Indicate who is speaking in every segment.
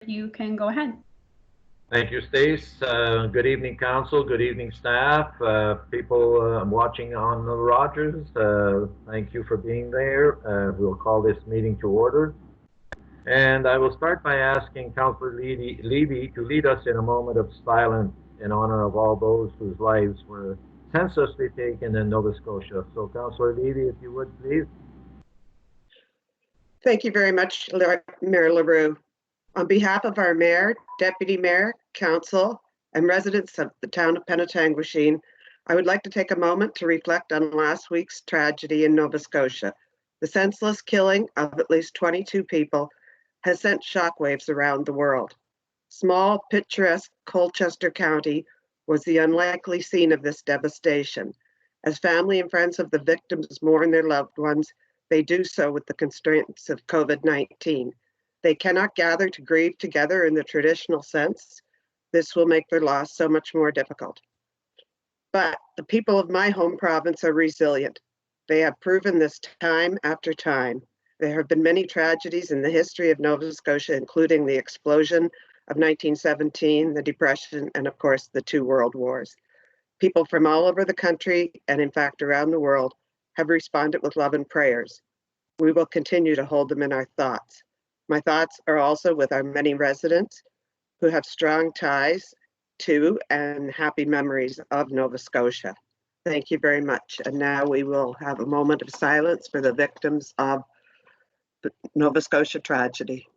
Speaker 1: you can go ahead.
Speaker 2: Thank you, Stace. Good evening, Council. Good evening, staff. People watching on the Rogers, thank you for being there. We'll call this meeting to order. And I will start by asking Councillor Levy to lead us in a moment of silence in honor of all those whose lives were senselessly taken in Nova Scotia. So, Councillor Levy, if you would, please.
Speaker 3: Thank you very much, Mayor LaRue. On behalf of our Mayor, Deputy Mayor, Council, and residents of the town of Penetanguishene, I would like to take a moment to reflect on last week's tragedy in Nova Scotia. The senseless killing of at least 22 people has sent shockwaves around the world. Small, picturesque Colchester County was the unlikely scene of this devastation. As family and friends of the victims mourn their loved ones, they do so with the constraints of COVID-19. They cannot gather to grieve together in the traditional sense. This will make their loss so much more difficult. But the people of my home province are resilient. They have proven this time after time. There have been many tragedies in the history of Nova Scotia, including the explosion of 1917, the Depression, and of course, the 2 world wars. People from all over the country, and in fact around the world, have responded with love and prayers. We will continue to hold them in our thoughts. My thoughts are also with our many residents who have strong ties to and happy memories of Nova Scotia. Thank you very much. And now we will have a moment of silence for the victims of the Nova Scotia tragedy.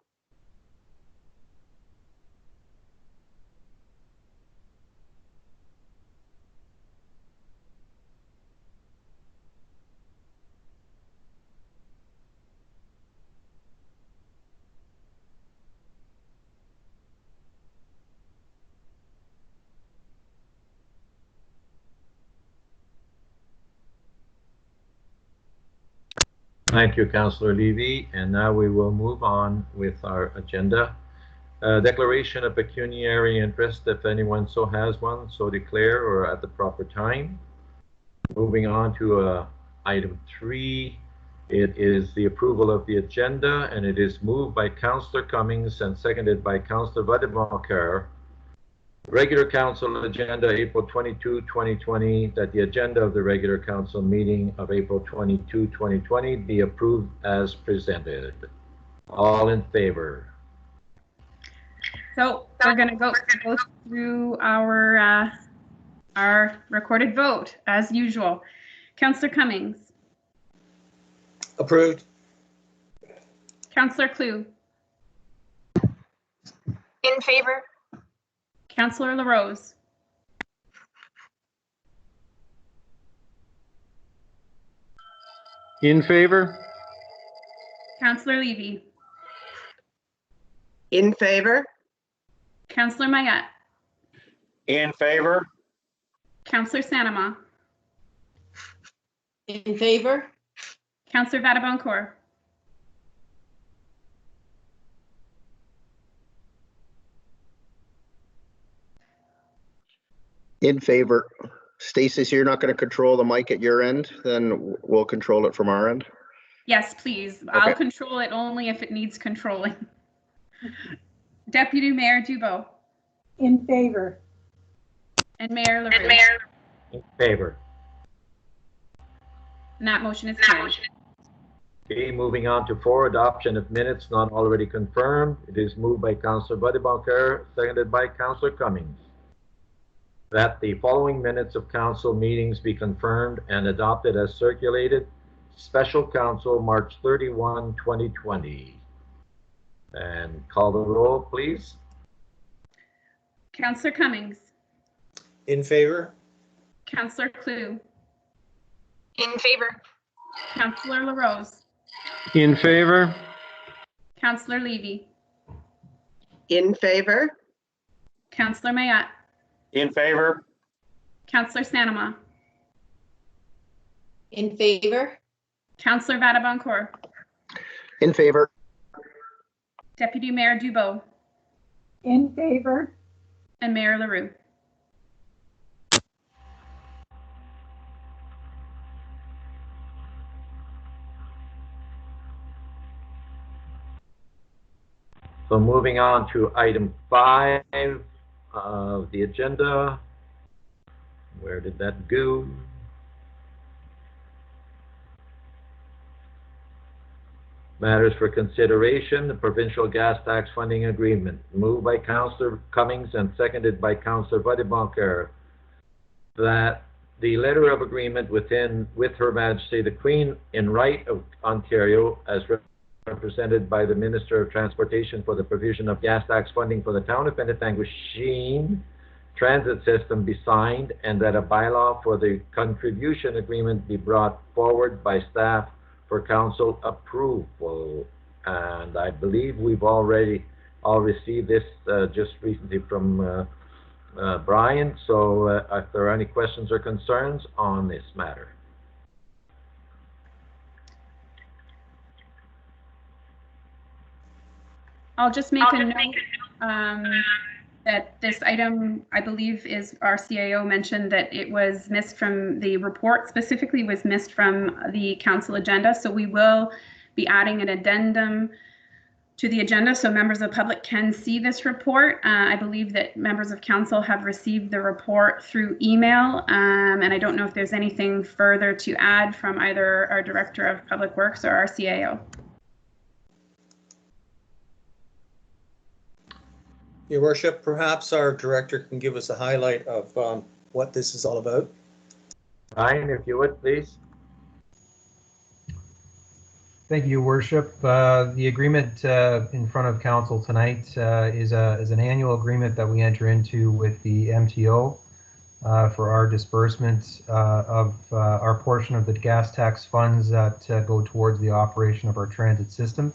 Speaker 2: Thank you, Councillor Levy. And now we will move on with our agenda. Declaration of pecuniary interest, if anyone so has one, so declare or at the proper time. Moving on to item 3, it is the approval of the agenda, and it is moved by Councillor Cummings and seconded by Councillor Vadebonkar. Regular Council agenda, April 22, 2020, that the agenda of the regular Council meeting of April 22, 2020 be approved as presented. All in favor?
Speaker 1: So we're going to go through our recorded vote as usual. Councillor Cummings.
Speaker 4: Approved.
Speaker 1: Councillor Clue.
Speaker 5: In favor.
Speaker 1: Councillor LaRose.
Speaker 4: In favor.
Speaker 1: Councillor Levy.
Speaker 3: In favor.
Speaker 1: Councillor Mayette.
Speaker 4: In favor.
Speaker 1: Councillor Sanama.
Speaker 5: In favor.
Speaker 1: Councillor Vadebonkar.
Speaker 6: In favor. Stacy, so you're not going to control the mic at your end, then we'll control it from our end?
Speaker 1: Yes, please.
Speaker 6: Okay.
Speaker 1: I'll control it only if it needs controlling. Deputy Mayor Dubo.
Speaker 7: In favor.
Speaker 1: And Mayor LaRue.
Speaker 2: In favor.
Speaker 1: And that motion is carried.
Speaker 2: Okay, moving on to 4, adoption of minutes not already confirmed. It is moved by Councillor Vadebonkar, seconded by Councillor Cummings, that the following minutes of council meetings be confirmed and adopted as circulated. Special Council, March 31, 2020. And call the roll, please.
Speaker 1: Councillor Cummings.
Speaker 4: In favor.
Speaker 1: Councillor Clue.
Speaker 5: In favor.
Speaker 1: Councillor LaRose.
Speaker 4: In favor.
Speaker 1: Councillor Levy.
Speaker 3: In favor.
Speaker 1: Councillor Mayette.
Speaker 4: In favor.
Speaker 1: Councillor Sanama.
Speaker 5: In favor.
Speaker 1: Councillor Vadebonkar.
Speaker 6: In favor.
Speaker 1: Deputy Mayor Dubo.
Speaker 7: In favor.
Speaker 1: And Mayor LaRue.
Speaker 2: So moving on to item 5 of the agenda. Where did that go? Matters for consideration, the provincial gas tax funding agreement. Moved by Councillor Cummings and seconded by Councillor Vadeboncoeur, that the letter of agreement with Her Majesty the Queen in right of Ontario, as represented by the Minister of Transportation, for the provision of gas tax funding for the town of Penetanguishene transit system be signed, and that a bylaw for the contribution agreement be brought forward by staff for council approval. And I believe we've already all received this just recently from Brian. So if there are any questions or concerns on this matter.
Speaker 1: I'll just make a note that this item, I believe, is our CAO mentioned that it was missed from the report, specifically was missed from the council agenda. So we will be adding an addendum to the agenda so members of the public can see this report. I believe that members of council have received the report through email, and I don't know if there's anything further to add from either our Director of Public Works or our CAO.
Speaker 8: Your Worship, perhaps our director can give us a highlight of what this is all about.
Speaker 2: Brian, if you would, please.
Speaker 9: Thank you, Your Worship. The agreement in front of council tonight is an annual agreement that we enter into with the MTO for our disbursement of our portion of the gas tax funds that go towards the operation of our transit system.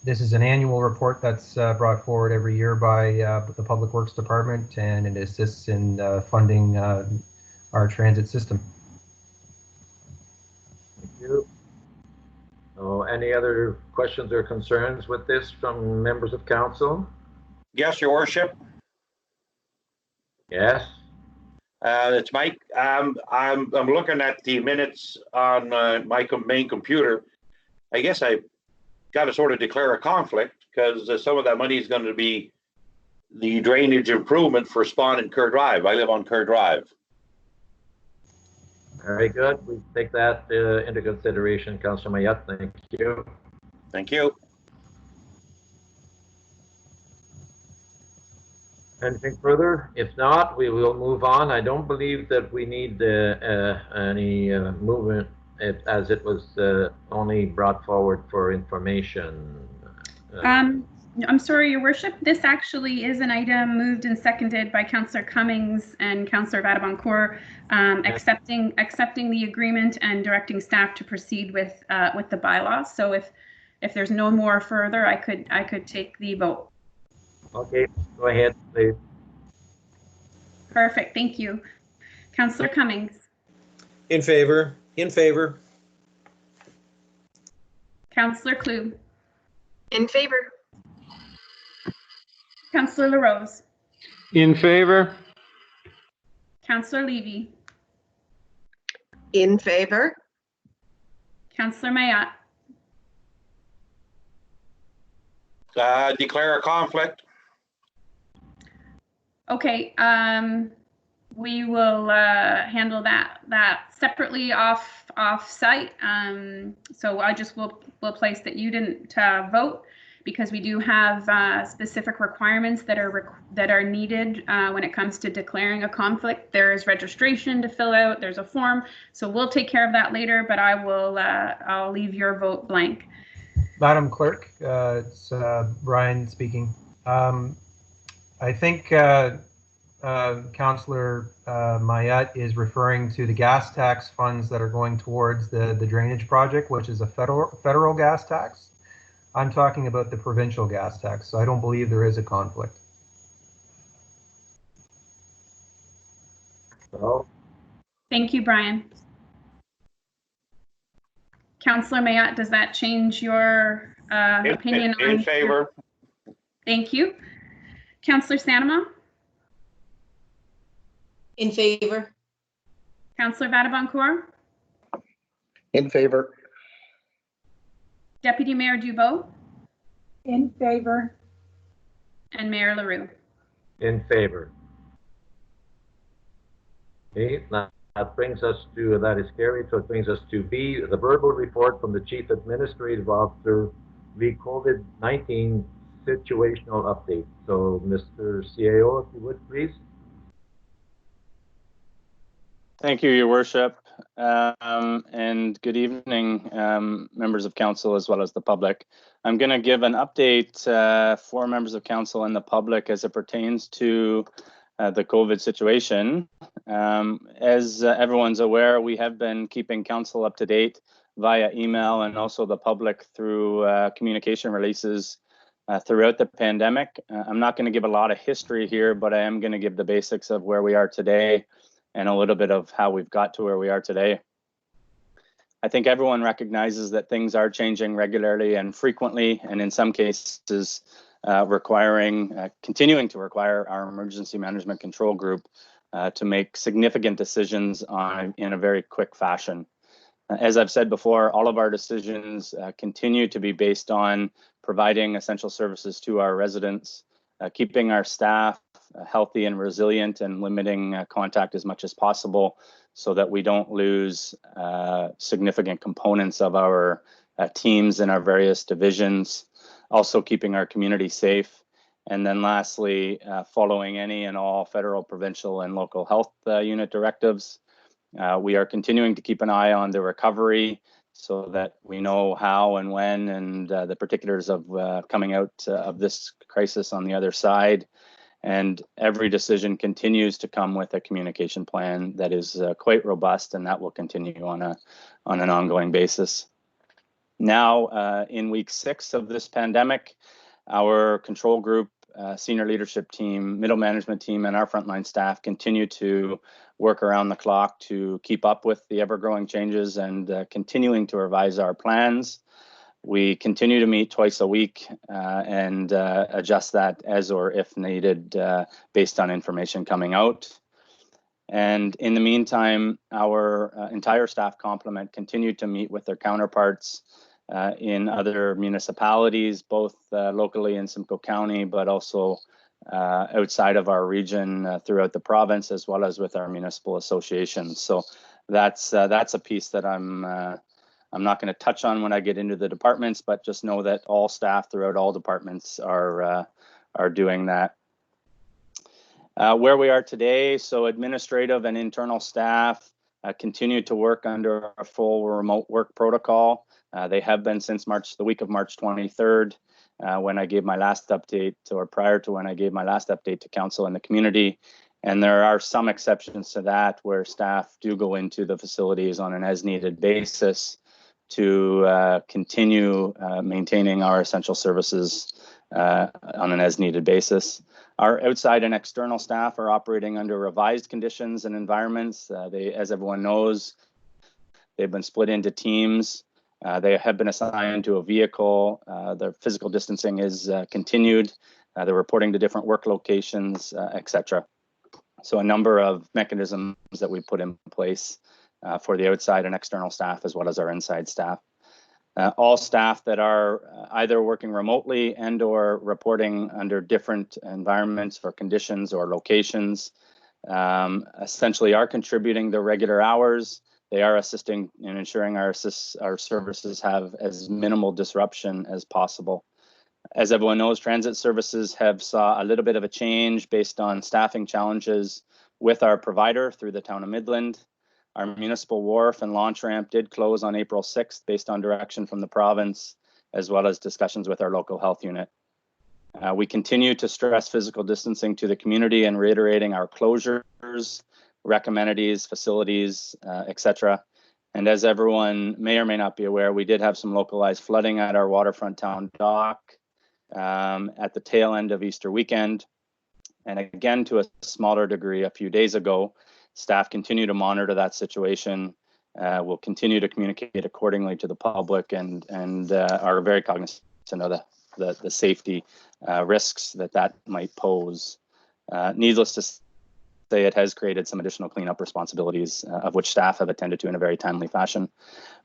Speaker 9: This is an annual report that's brought forward every year by the Public Works Department, and it assists in funding our transit system.
Speaker 2: Thank you. So any other questions or concerns with this from members of council?
Speaker 4: Yes, Your Worship.
Speaker 2: Yes.
Speaker 4: It's Mike. I'm looking at the minutes on my main computer. I guess I got to sort of declare a conflict because some of that money is going to be the drainage improvement for Spawn and Kerr Drive. I live on Kerr Drive.
Speaker 2: Very good. We take that into consideration, Councillor Mayette. Thank you.
Speaker 4: Thank you.
Speaker 2: Anything further? If not, we will move on. I don't believe that we need any movement as it was only brought forward for information.
Speaker 1: I'm sorry, Your Worship. This actually is an item moved and seconded by Councillor Cummings and Councillor Vadeboncoeur, accepting the agreement and directing staff to proceed with the bylaw. So if there's no more further, I could take the vote.
Speaker 2: Okay, go ahead, please.
Speaker 1: Perfect. Thank you, Councillor Cummings.
Speaker 8: In favor. In favor.
Speaker 1: Councillor Klug.
Speaker 5: In favor.
Speaker 1: Councillor LaRose.
Speaker 4: In favor.
Speaker 1: Councillor Levy.
Speaker 3: In favor?
Speaker 1: Councillor Mayette.
Speaker 4: Declare a conflict.
Speaker 1: Okay, we will handle that separately off site. So I just will place that you didn't vote because we do have specific requirements that are needed when it comes to declaring a conflict. There is registration to fill out. There's a form, so we'll take care of that later. But I'll leave your vote blank.
Speaker 9: Madam Clerk, it's Brian speaking. I think Councillor Mayette is referring to the gas tax funds that are going towards the drainage project, which is a federal gas tax. I'm talking about the provincial gas tax, so I don't believe there is a conflict.
Speaker 2: So,
Speaker 1: Thank you, Brian. Councillor Mayette, does that change your opinion?
Speaker 4: In favor.
Speaker 1: Thank you. Councillor Santima?
Speaker 5: In favor.
Speaker 1: Councillor Vadeboncoeur?
Speaker 6: In favor.
Speaker 1: Deputy Mayor Dubois?
Speaker 7: In favor.
Speaker 1: And Mayor LaRue.
Speaker 2: In favor. Okay, now that brings us to, that is carried, so it brings us to B, the verbal report from the Chief Administrative Officer, the COVID-19 situational update. So, Mr. CAO, if you would, please.
Speaker 10: Thank you, Your Worship, and good evening, members of council as well as the public. I'm going to give an update for members of council and the public as it pertains to the COVID situation. As everyone's aware, we have been keeping council up to date via email and also the public through communication releases throughout the pandemic. I'm not going to give a lot of history here, but I am going to give the basics of where we are today and a little bit of how we've got to where we are today. I think everyone recognizes that things are changing regularly and frequently, and in some cases continuing to require our emergency management control group to make significant decisions in a very quick fashion. As I've said before, all of our decisions continue to be based on providing essential services to our residents, keeping our staff healthy and resilient, and limiting contact as much as possible so that we don't lose significant components of our teams in our various divisions, also keeping our community safe. And then lastly, following any and all federal, provincial, and local health unit directives. We are continuing to keep an eye on the recovery so that we know how and when and the particulars of coming out of this crisis on the other side. And every decision continues to come with a communication plan that is quite robust, and that will continue on an ongoing basis. Now, in week 6 of this pandemic, our control group, senior leadership team, middle management team, and our frontline staff continue to work around the clock to keep up with the ever-growing changes and continuing to revise our plans. We continue to meet twice a week and adjust that as or if needed based on information coming out. And in the meantime, our entire staff complement continued to meet with their counterparts in other municipalities, both locally in Simcoe County, but also outside of our region throughout the province, as well as with our municipal associations. So that's a piece that I'm not going to touch on when I get into the departments, but just know that all staff throughout all departments are doing that. Where we are today, so administrative and internal staff continue to work under a full remote work protocol. They have been since the week of March 23rd, when I gave my last update, or prior to when I gave my last update to council and the community. And there are some exceptions to that where staff do go into the facilities on an as-needed basis to continue maintaining our essential services on an as-needed basis. Our outside and external staff are operating under revised conditions and environments. As everyone knows, they've been split into teams. They have been assigned to a vehicle. Their physical distancing is continued. They're reporting to different work locations, etc. So a number of mechanisms that we put in place for the outside and external staff, as well as our inside staff. All staff that are either working remotely and or reporting under different environments for conditions or locations essentially are contributing their regular hours. They are assisting in ensuring our services have as minimal disruption as possible. As everyone knows, transit services have saw a little bit of a change based on staffing challenges with our provider through the town of Midland. Our municipal wharf and launch ramp did close on April 6th based on direction from the province, as well as discussions with our local health unit. We continue to stress physical distancing to the community and reiterating our closures, rec amenities, facilities, etc. And as everyone may or may not be aware, we did have some localized flooding at our waterfront town dock at the tail end of Easter weekend. And again, to a smaller degree a few days ago. Staff continue to monitor that situation. We'll continue to communicate accordingly to the public and are very cognizant of the safety risks that might pose. Needless to say, it has created some additional cleanup responsibilities of which staff have attended to in a very timely fashion.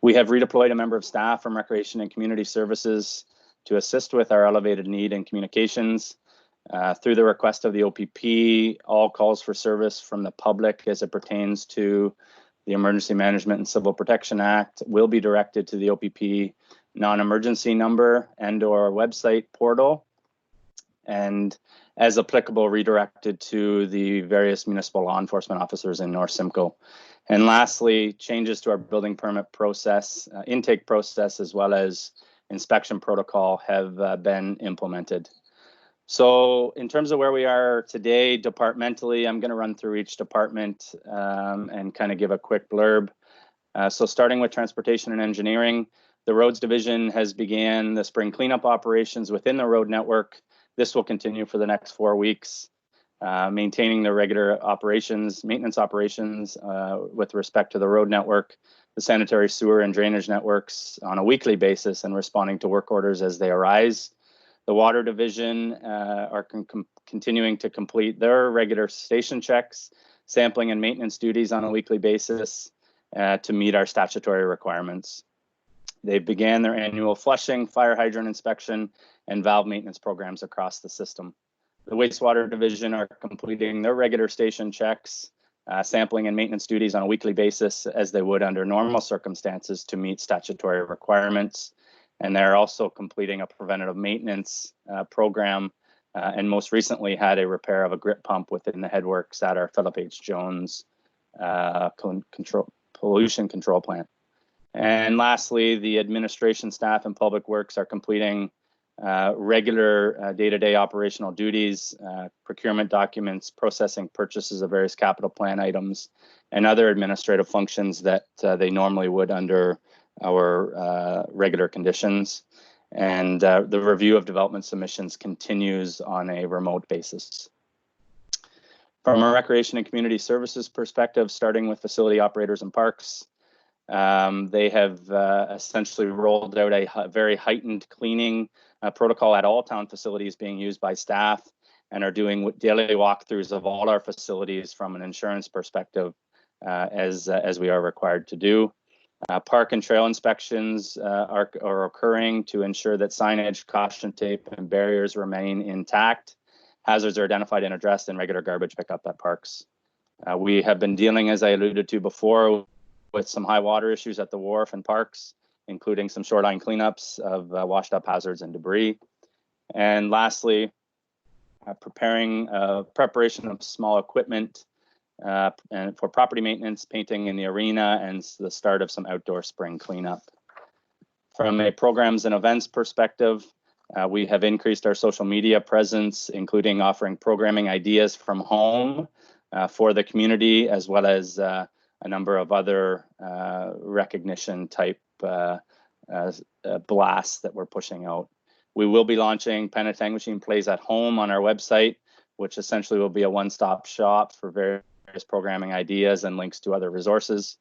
Speaker 10: We have redeployed a member of staff from Recreation and Community Services to assist with our elevated need in communications. Through the request of the OPP, all calls for service from the public as it pertains to the Emergency Management and Civil Protection Act will be directed to the OPP non-emergency number and/or website portal, and as applicable, redirected to the various municipal law enforcement officers in North Simcoe. And lastly, changes to our building permit process, intake process, as well as inspection protocol have been implemented. So in terms of where we are today departmentally, I'm going to run through each department and kind of give a quick blurb. So starting with transportation and engineering, the roads division has began the spring cleanup operations within the road network. This will continue for the next 4 weeks, maintaining the regular operations, maintenance operations with respect to the road network, the sanitary sewer and drainage networks on a weekly basis, and responding to work orders as they arise. The water division are continuing to complete their regular station checks, sampling and maintenance duties on a weekly basis to meet our statutory requirements. They began their annual flushing, fire hydrant inspection, and valve maintenance programs across the system. The wastewater division are completing their regular station checks, sampling and maintenance duties on a weekly basis as they would under normal circumstances to meet statutory requirements. And they're also completing a preventative maintenance program, and most recently had a repair of a grip pump within the headworks at our Philip H. Jones pollution control plant. And lastly, the administration staff and public works are completing regular day-to-day operational duties, procurement documents, processing purchases of various capital plan items, and other administrative functions that they normally would under our regular conditions. And the review of development submissions continues on a remote basis. From a recreation and community services perspective, starting with facility operators and parks, they have essentially rolled out a very heightened cleaning protocol at all town facilities being used by staff, and are doing daily walkthroughs of all our facilities from an insurance perspective as we are required to do. Park and trail inspections are occurring to ensure that signage, caution tape, and barriers remain intact. Hazards are identified and addressed, and regular garbage pickup at parks. We have been dealing, as I alluded to before, with some high water issues at the wharf and parks, including some shoreline cleanups of washed up hazards and debris. And lastly, preparation of small equipment and for property maintenance, painting in the arena, and the start of some outdoor spring cleanup. From a programs and events perspective, we have increased our social media presence, including offering programming ideas from home for the community, as well as a number of other recognition type blasts that we're pushing out. We will be launching Penetanguishene Plays at Home on our website, which essentially will be a one-stop shop for various programming ideas and links to other resources.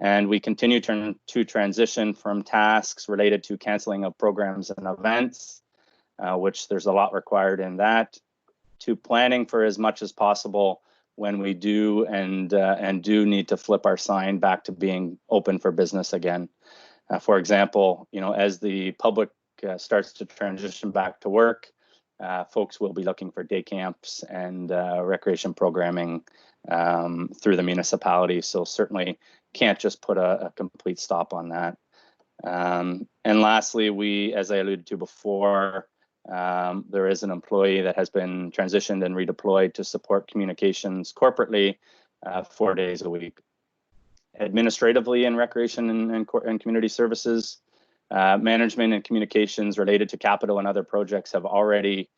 Speaker 10: And we continue to transition from tasks related to canceling of programs and events, which there's a lot required in that, to planning for as much as possible when we do and do need to flip our sign back to being open for business again. For example, as the public starts to transition back to work, folks will be looking for day camps and recreation programming through the municipality. So certainly can't just put a complete stop on that. And lastly, we, as I alluded to before, there is an employee that has been transitioned and redeployed to support communications corporately 4 days a week. Administratively in recreation and community services, management and communications related to capital and other projects have already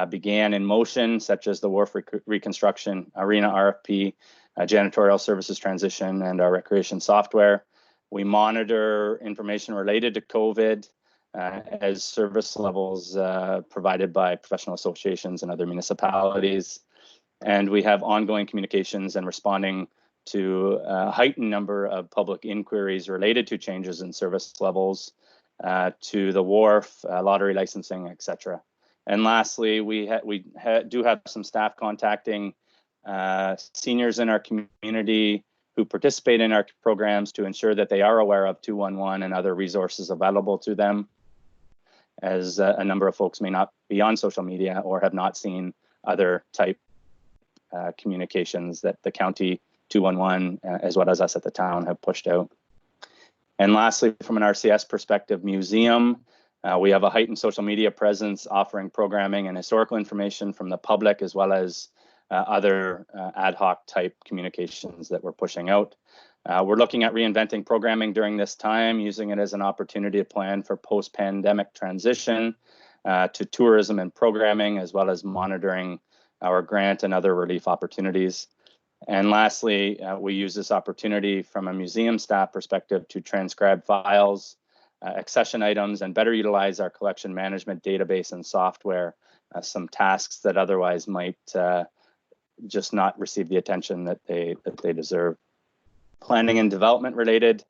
Speaker 10: began in motion, such as the wharf reconstruction, arena RFP, janitorial services transition, and our recreation software. We monitor information related to COVID as service levels provided by professional associations and other municipalities. And we have ongoing communications and responding to a heightened number of public inquiries related to changes in service levels, to the wharf, lottery licensing, etc. And lastly, we do have some staff contacting seniors in our community who participate in our programs to ensure that they are aware of 211 and other resources available to them. as a number of folks may not be on social media or have not seen other type communications that the county 211 as well as us at the town have pushed out. And lastly, from an RCS perspective, museum, we have a heightened social media presence offering programming and historical information from the public as well as other ad hoc type communications that we're pushing out. We're looking at reinventing programming during this time, using it as an opportunity to plan for post-pandemic transition to tourism and programming, as well as monitoring our grant and other relief opportunities. And lastly, we use this opportunity from a museum staff perspective to transcribe files, accession items, and better utilize our collection management database and software, some tasks that otherwise might just not receive the attention that they deserve. Planning and development related,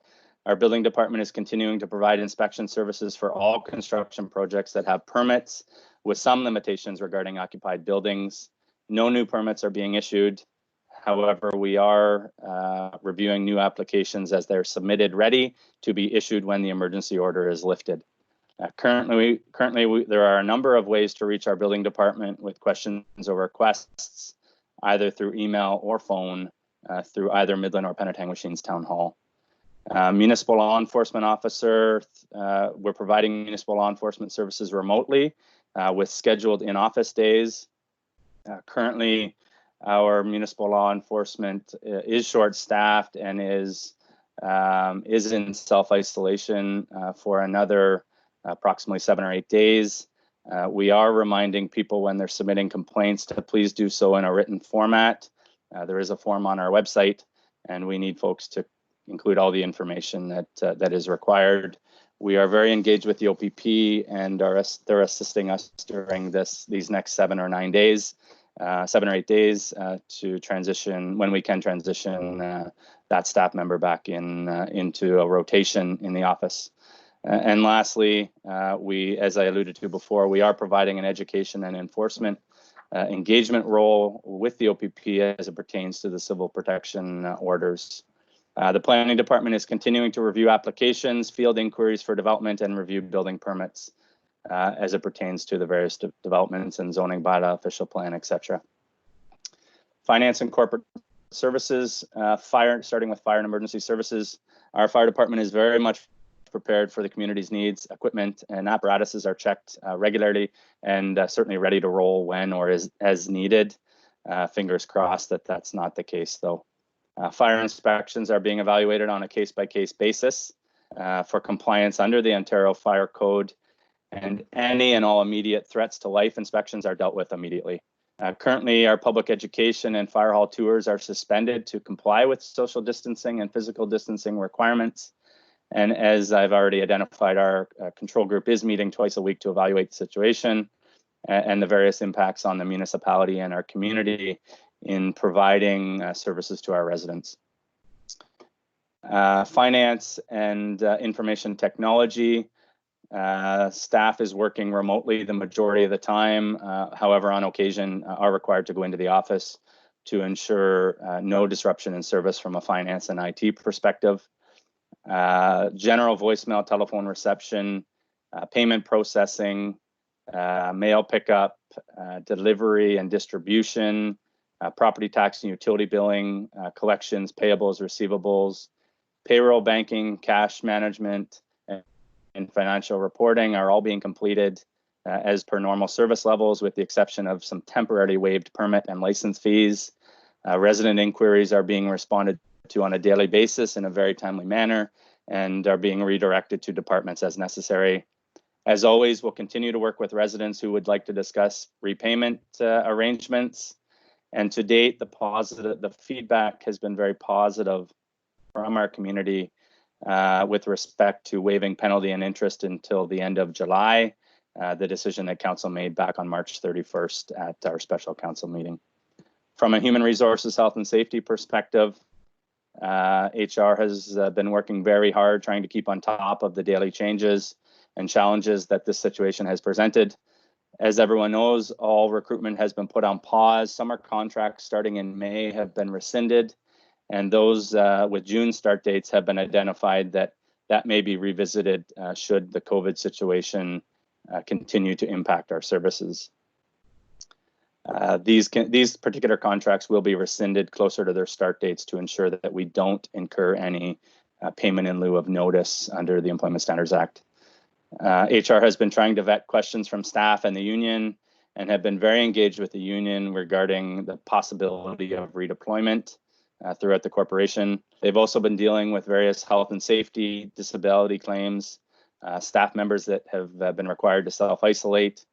Speaker 10: our building department is continuing to provide inspection services for all construction projects that have permits, with some limitations regarding occupied buildings. No new permits are being issued. However, we are reviewing new applications as they're submitted, ready to be issued when the emergency order is lifted. Currently, there are a number of ways to reach our building department with questions or requests, either through email or phone, through either Midland or Penetanguishene's Town Hall. Municipal law enforcement officer, we're providing municipal law enforcement services remotely with scheduled in-office days. Currently, our municipal law enforcement is short-staffed and is in self-isolation for another approximately 7 or 8 days. We are reminding people when they're submitting complaints to please do so in a written format. There is a form on our website, and we need folks to include all the information that is required. We are very engaged with the OPP, and they're assisting us during these next 7 or 8 days to transition, when we can transition that staff member back into a rotation in the office. And lastly, as I alluded to before, we are providing an education and enforcement engagement role with the OPP as it pertains to the civil protection orders. The planning department is continuing to review applications, field inquiries for development, and review building permits as it pertains to the various developments and zoning bylaw, official plan, etc. Finance and corporate services, starting with fire and emergency services. Our fire department is very much prepared for the community's needs. Equipment and apparatuses are checked regularly and certainly ready to roll when or as needed. Fingers crossed that that's not the case, though. Fire inspections are being evaluated on a case-by-case basis for compliance under the Ontario Fire Code, and any and all immediate threats to life inspections are dealt with immediately. Currently, our public education and fire hall tours are suspended to comply with social distancing and physical distancing requirements. And as I've already identified, our control group is meeting twice a week to evaluate the situation and the various impacts on the municipality and our community in providing services to our residents. Finance and information technology. Staff is working remotely the majority of the time. However, on occasion are required to go into the office to ensure no disruption in service from a finance and IT perspective. General voicemail, telephone reception, payment processing, mail pickup, delivery and distribution, property tax and utility billing, collections, payables, receivables, payroll, banking, cash management, and financial reporting are all being completed as per normal service levels, with the exception of some temporarily waived permit and license fees. Resident inquiries are being responded to on a daily basis in a very timely manner and are being redirected to departments as necessary. As always, we'll continue to work with residents who would like to discuss repayment arrangements. And to date, the feedback has been very positive from our community with respect to waiving penalty and interest until the end of July, the decision that council made back on March 31st at our special council meeting. From a human resources, health and safety perspective, HR has been working very hard trying to keep on top of the daily changes and challenges that this situation has presented. As everyone knows, all recruitment has been put on pause. Summer contracts starting in May have been rescinded, and those with June start dates have been identified that may be revisited should the COVID situation continue to impact our services. These particular contracts will be rescinded closer to their start dates to ensure that we don't incur any payment in lieu of notice under the Employment Standards Act. HR has been trying to vet questions from staff and the union and have been very engaged with the union regarding the possibility of redeployment throughout the corporation. They've also been dealing with various health and safety, disability claims, staff members that have been required to self-isolate,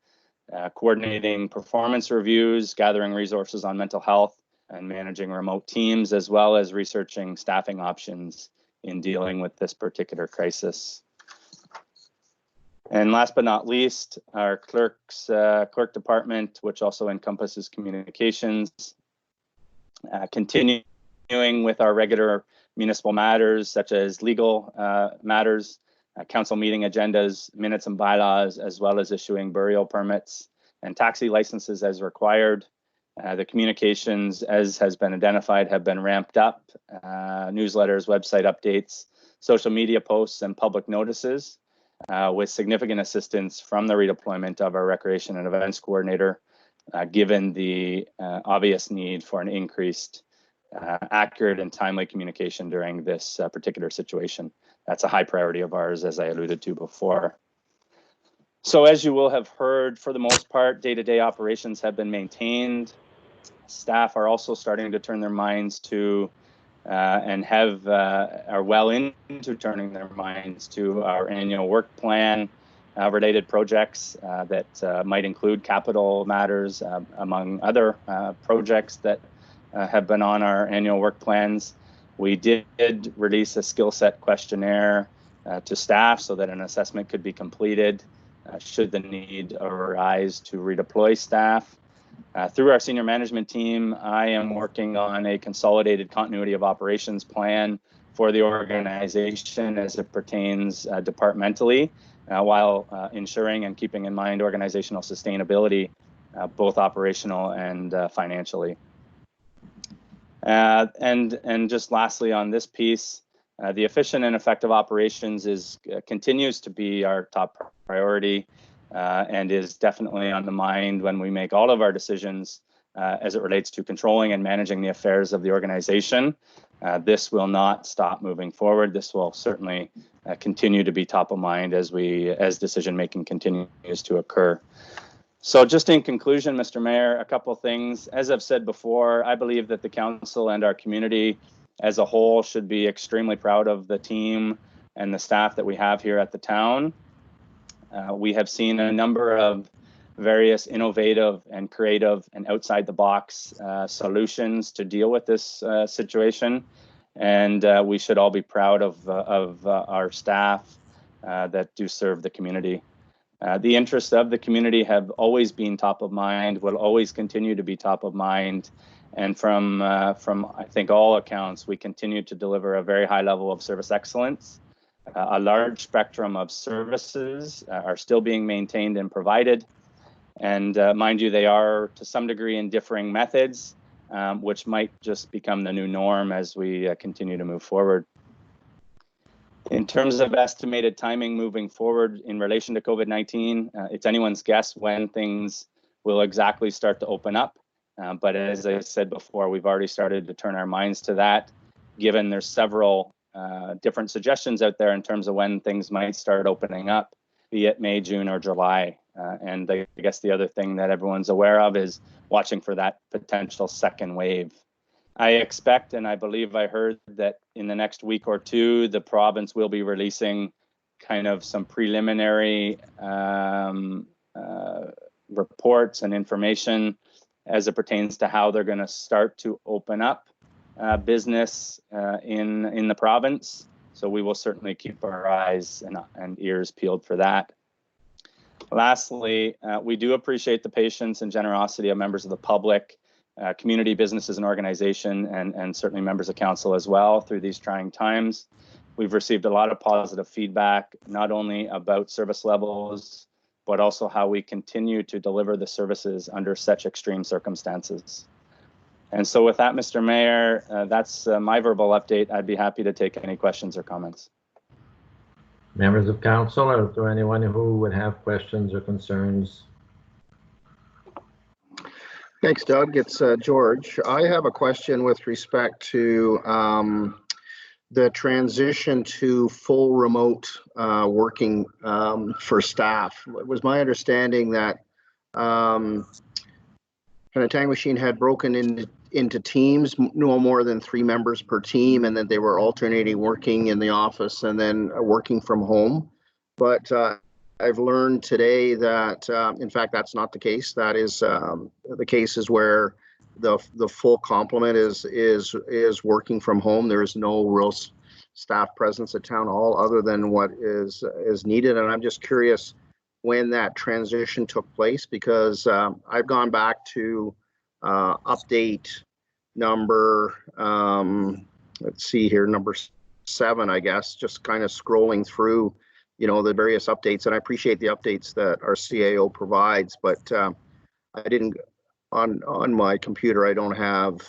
Speaker 10: coordinating performance reviews, gathering resources on mental health, and managing remote teams, as well as researching staffing options in dealing with this particular crisis. And last but not least, our clerk department, which also encompasses communications, continuing with our regular municipal matters such as legal matters, council meeting agendas, minutes and bylaws, as well as issuing burial permits and taxi licenses as required. The communications, as has been identified, have been ramped up. Newsletters, website updates, social media posts, and public notices, with significant assistance from the redeployment of our recreation and events coordinator, given the obvious need for an increased, accurate and timely communication during this particular situation. That's a high priority of ours, as I alluded to before. So as you will have heard, for the most part, day-to-day operations have been maintained. Staff are also starting to turn their minds to and are well into turning their minds to our annual work plan related projects that might include capital matters, among other projects that have been on our annual work plans. We did release a skill set questionnaire to staff so that an assessment could be completed should the need arise to redeploy staff. Through our senior management team, I am working on a consolidated continuity of operations plan for the organization as it pertains departmentally, while ensuring and keeping in mind organizational sustainability, both operational and financially. And just lastly on this piece, the efficient and effective operations continues to be our top priority and is definitely on the mind when we make all of our decisions as it relates to controlling and managing the affairs of the organization. This will not stop moving forward. This will certainly continue to be top of mind as decision making continues to occur. So just in conclusion, Mr. Mayor, a couple of things. As I've said before, I believe that the council and our community as a whole should be extremely proud of the team and the staff that we have here at the town. We have seen a number of various innovative and creative and outside the box solutions to deal with this situation. And we should all be proud of our staff that do serve the community. The interests of the community have always been top of mind, will always continue to be top of mind. And from I think all accounts, we continue to deliver a very high level of service excellence. A large spectrum of services are still being maintained and provided. And mind you, they are to some degree in differing methods, which might just become the new norm as we continue to move forward. In terms of estimated timing moving forward in relation to COVID-19, it's anyone's guess when things will exactly start to open up. But as I said before, we've already started to turn our minds to that, given there's several different suggestions out there in terms of when things might start opening up, be it May, June, or July. And I guess the other thing that everyone's aware of is watching for that potential second wave. I expect, and I believe I heard that in the next week or two, the province will be releasing kind of some preliminary reports and information as it pertains to how they're going to start to open up business in the province. So we will certainly keep our eyes and ears peeled for that. Lastly, we do appreciate the patience and generosity of members of the public, community, businesses, and organization, and certainly members of council as well through these trying times. We've received a lot of positive feedback, not only about service levels, but also how we continue to deliver the services under such extreme circumstances. And so with that, Mr. Mayor, that's my verbal update. I'd be happy to take any questions or comments.
Speaker 2: Members of council, or is there anyone who would have questions or concerns?
Speaker 6: Thanks, Doug. It's George. I have a question with respect to the transition to full remote working for staff. It was my understanding that Penetanguishene had broken into teams, no more than 3 members per team, and that they were alternating working in the office and then working from home. But I've learned today that, in fact, that's not the case. That is the case is where the full complement is working from home. There is no real staff presence at town hall other than what is needed. And I'm just curious when that transition took place, because I've gone back to update number, let's see here, number 7, I guess, just kind of scrolling through, you know, the various updates. And I appreciate the updates that our CAO provides, but I didn't, on my computer, I don't have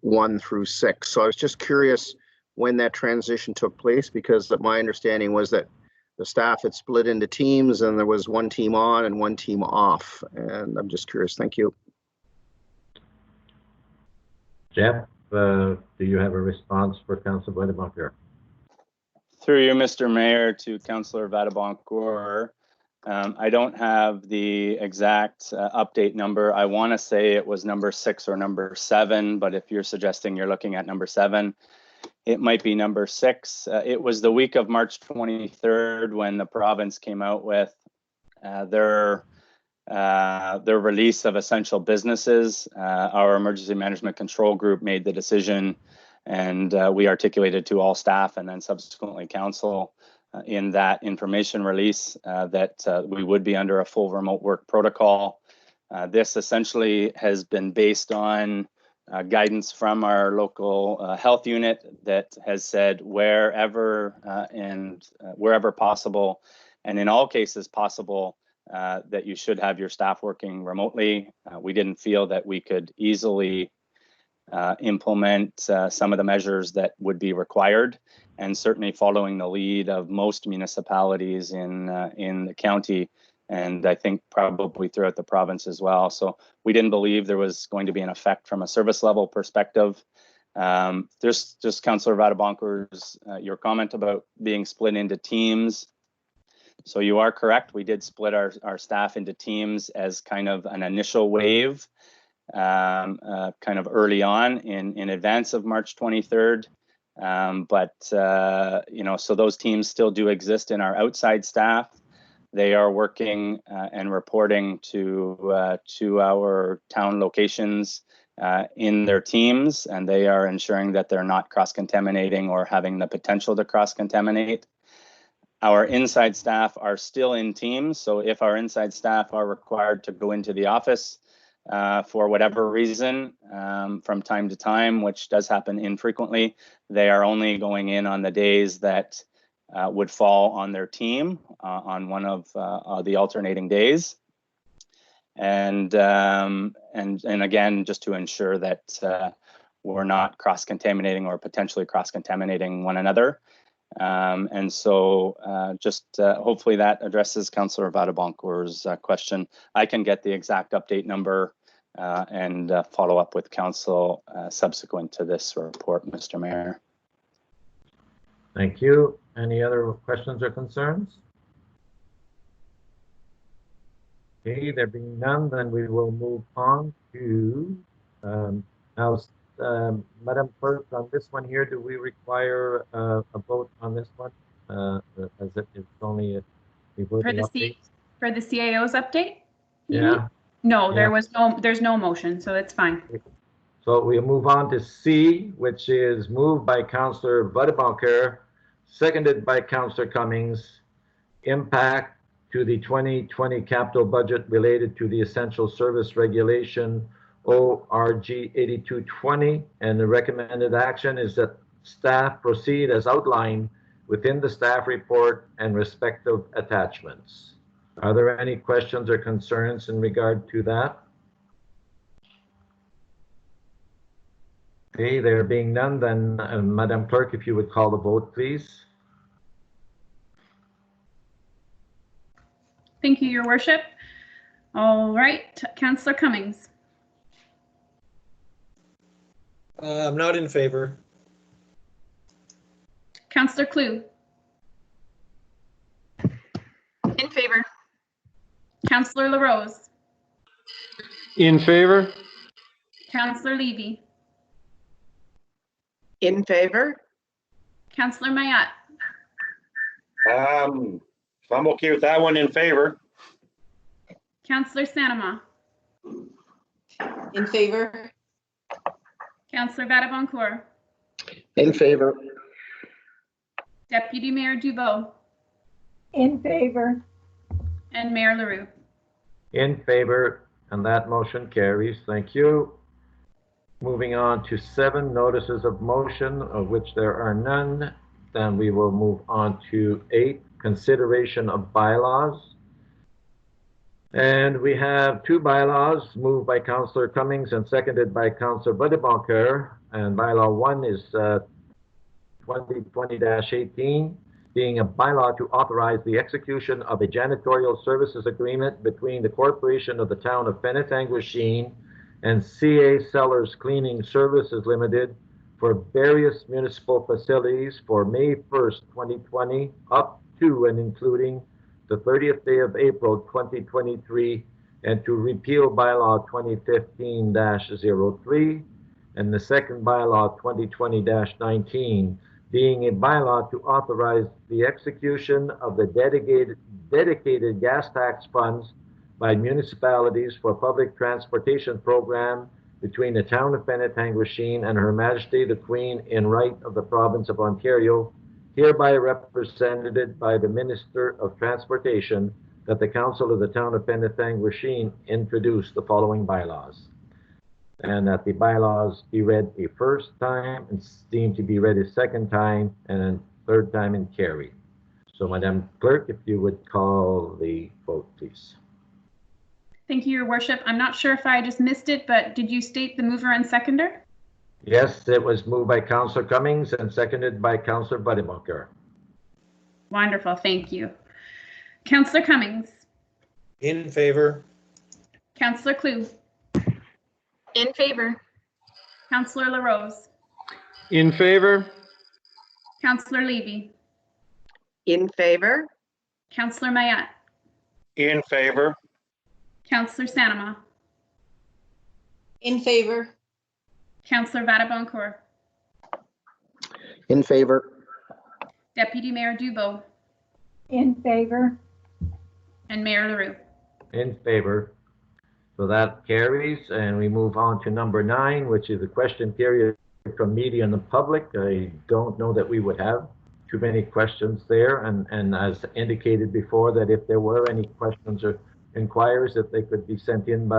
Speaker 6: 1 through 6. So I was just curious when that transition took place, because my understanding was that the staff had split into teams and there was 1 team on and 1 team off. And I'm just curious. Thank you.
Speaker 2: Jeff, do you have a response for Councillor Vadebonkor?
Speaker 10: Through you, Mr. Mayor, to Councillor Vadebonkor. I don't have the exact update number. I want to say it was number 6 or number 7, but if you're suggesting you're looking at number 7, it might be number 6. It was the week of March 23rd when the province came out with their release of essential businesses. Our emergency management control group made the decision, and we articulated to all staff and then subsequently council in that information release that we would be under a full remote work protocol. This essentially has been based on guidance from our local health unit that has said wherever possible, and in all cases possible, that you should have your staff working remotely. We didn't feel that we could easily implement some of the measures that would be required, and certainly following the lead of most municipalities in the county, and I think probably throughout the province as well. So we didn't believe there was going to be an effect from a service level perspective. Just Councillor Vadebonkor's your comment about being split into teams. So you are correct. We did split our staff into teams as kind of an initial wave, kind of early on in advance of March 23rd. You know, so those teams still do exist in our outside staff. They are working and reporting to our town locations in their teams, and they are ensuring that they're not cross-contaminating or having the potential to cross-contaminate. Our inside staff are still in teams, so if our inside staff are required to go into the office for whatever reason from time to time, which does happen infrequently, they are only going in on the days that would fall on their team on one of the alternating days. And again, just to ensure that we're not cross-contaminating or potentially cross-contaminating one another. And so hopefully that addresses Councillor Vadebonkor's question. I can get the exact update number and follow up with council subsequent to this report, Mr. Mayor.
Speaker 2: Thank you. Any other questions or concerns? Okay, there being none, then we will move on to Madam Clerk, on this one here, do we require a vote on this one? As it's only a voting update?
Speaker 1: For the CAO's update?
Speaker 2: Yeah.
Speaker 1: No, there's no motion, so it's fine.
Speaker 2: So we'll move on to C, which is moved by Councillor Vadebonkor, seconded by Councillor Cummings. Impact to the 2020 capital budget related to the Essential Service Regulation ORG 8220, and the recommended action is that staff proceed as outlined within the staff report and respective attachments. Are there any questions or concerns in regard to that? Okay, there being none, then Madam Clerk, if you would call the vote, please.
Speaker 1: Thank you, Your Worship. All right, Councillor Cummings.
Speaker 8: I'm not in favor.
Speaker 1: Councillor Klug.
Speaker 5: In favor.
Speaker 1: Councillor LaRose.
Speaker 11: In favor?
Speaker 1: Councillor Levy.
Speaker 3: In favor?
Speaker 1: Councillor Mayat.
Speaker 4: If I'm okay with that one, in favor.
Speaker 1: Councillor Sanama.
Speaker 5: In favor.
Speaker 1: Councillor Vadaboncourt.
Speaker 6: In favor.
Speaker 1: Deputy Mayor Dubo.
Speaker 7: In favor.
Speaker 1: And Mayor LaRue.
Speaker 2: In favor, and that motion carries. Thank you. Moving on to 7 notices of motion, of which there are none. Then we will move on to 8, consideration of bylaws. And we have 2 bylaws moved by Councillor Cummings and seconded by Councillor Vadaboncourt. And bylaw 1 is 2020-18, being a bylaw to authorize the execution of a janitorial services agreement between the Corporation of the Town of Penetanguishene and CA Sellers Cleaning Services Limited for various municipal facilities for May 1st, 2020, up to and including the 30th day of April 2023, and to repeal bylaw 2015-03, and the second bylaw 2020-19, being a bylaw to authorize the execution of the dedicated gas tax funds by municipalities for public transportation program between the Town of Penetanguishene and Her Majesty the Queen in right of the Province of Ontario, hereby represented by the Minister of Transportation, that the Council of the Town of Penetanguishene introduce the following bylaws. And that the bylaws be read a first time and deemed to be read a second time and a third time and carried. So, Madam Clerk, if you would call the vote, please.
Speaker 1: Thank you, Your Worship. I'm not sure if I just missed it, but did you state the mover and seconder?
Speaker 2: Yes, it was moved by Councillor Cummings and seconded by Councillor Vadaboncourt.
Speaker 1: Wonderful, thank you. Councillor Cummings.
Speaker 8: In favor.
Speaker 1: Councillor Klug.
Speaker 5: In favor.
Speaker 1: Councillor LaRose.
Speaker 11: In favor?
Speaker 1: Councillor Levy.
Speaker 3: In favor?
Speaker 1: Councillor Mayat.
Speaker 4: In favor.
Speaker 1: Councillor Sanama.
Speaker 5: In favor.
Speaker 1: Councillor Vadaboncourt.
Speaker 6: In favor.
Speaker 1: Deputy Mayor Dubo.
Speaker 7: In favor.
Speaker 1: And Mayor LaRue.
Speaker 2: In favor. So that carries, and we move on to number 9, which is a question period from media and the public. I don't know that we would have too many questions there, and as indicated before, that if there were any questions or inquiries, that they could be sent in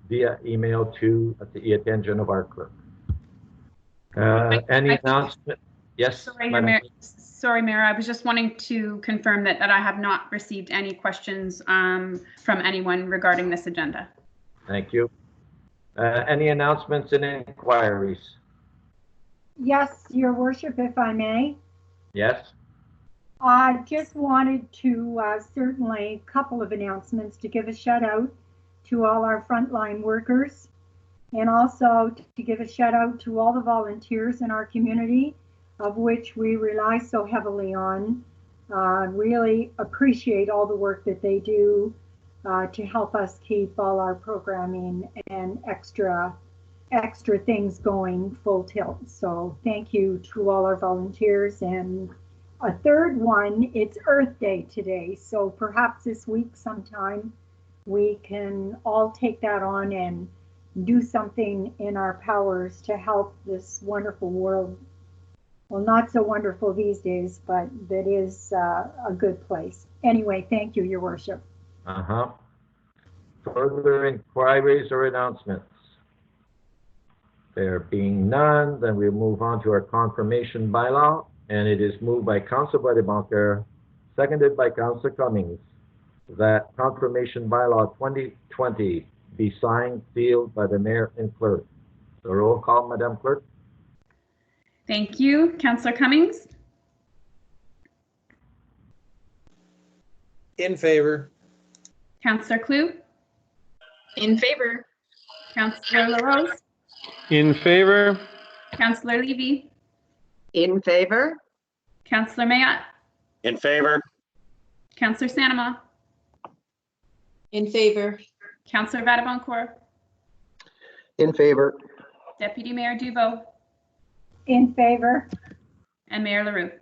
Speaker 2: via email to the attention of our clerk. Any announcement? Yes,
Speaker 1: Sorry,
Speaker 2: Madam.
Speaker 1: Mayor. Sorry, Mayor. I was just wanting to confirm that I have not received any questions from anyone regarding this agenda.
Speaker 2: Thank you. Any announcements and inquiries?
Speaker 7: Yes, Your Worship, if I may.
Speaker 2: Yes.
Speaker 7: I just wanted to certainly a couple of announcements to give a shout out to all our frontline workers, and also to give a shout out to all the volunteers in our community, of which we rely so heavily on. Really appreciate all the work that they do to help us keep all our programming and extra things going full tilt. So thank you to all our volunteers. And a third one, it's Earth Day today. So perhaps this week sometime we can all take that on and do something in our powers to help this wonderful world. Well, not so wonderful these days, but that is a good place. Anyway, thank you, Your Worship.
Speaker 2: Further inquiries or announcements? There being none, then we'll move on to our confirmation bylaw, and it is moved by Councillor Vadaboncourt, seconded by Councillor Cummings, that confirmation bylaw 2020 be signed, sealed by the Mayor and Clerk. So roll call, Madam Clerk.
Speaker 1: Thank you. Councillor Cummings.
Speaker 8: In favor.
Speaker 1: Councillor Klug,
Speaker 5: In favor.
Speaker 1: Councillor LaRose,
Speaker 11: In favor?
Speaker 1: Councillor Levy,
Speaker 3: In favor?
Speaker 1: Councillor Mayat,
Speaker 4: In favor?
Speaker 1: Councillor Sanama,
Speaker 5: In favor.
Speaker 1: Councillor Vadaboncourt,
Speaker 6: In favor.
Speaker 1: Deputy Mayor Dubo,
Speaker 7: In favor.
Speaker 1: and Mayor LaRue.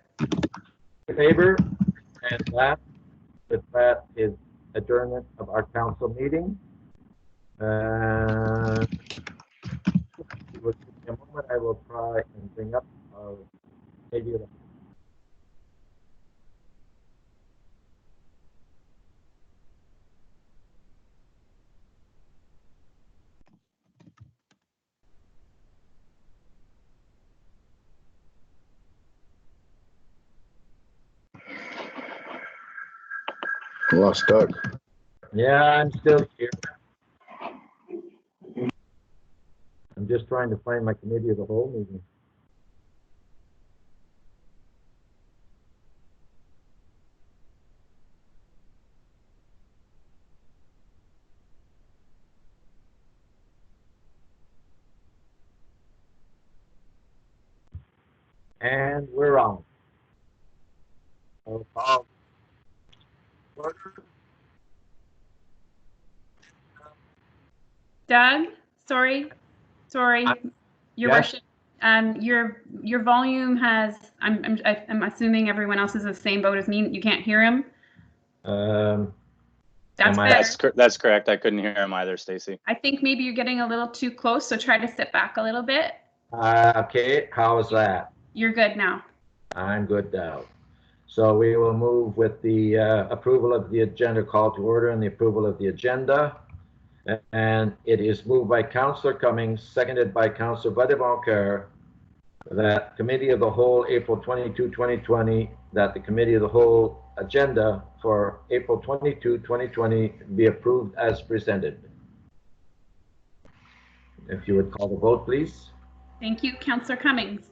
Speaker 2: In favor? And that, with that is adjournment of our council meeting. With a moment, I will try and bring up our maybe
Speaker 6: Lost Doug.
Speaker 2: Yeah, I'm still here. I'm just trying to find my committee of the whole meeting. And we're on.
Speaker 1: Doug, sorry, Your
Speaker 2: Yes.
Speaker 1: Worship. Your volume has. I'm assuming everyone else is in the same boat as me. You can't hear him. That's
Speaker 2: Am I-
Speaker 1: better.
Speaker 10: That's correct. I couldn't hear him either, Stacy.
Speaker 1: I think maybe you're getting a little too close, so try to sit back a little bit.
Speaker 2: Okay, how is that?
Speaker 1: You're good now.
Speaker 2: I'm good now. So we will move with the approval of the agenda, call to order, and the approval of the agenda. And it is moved by Councillor Cummings, seconded by Councillor Vadaboncourt, that Committee of the Whole, April 22, 2020, that the Committee of the Whole agenda for April 22, 2020 be approved as presented. If you would call the vote, please.
Speaker 1: Thank you, Councillor Cummings.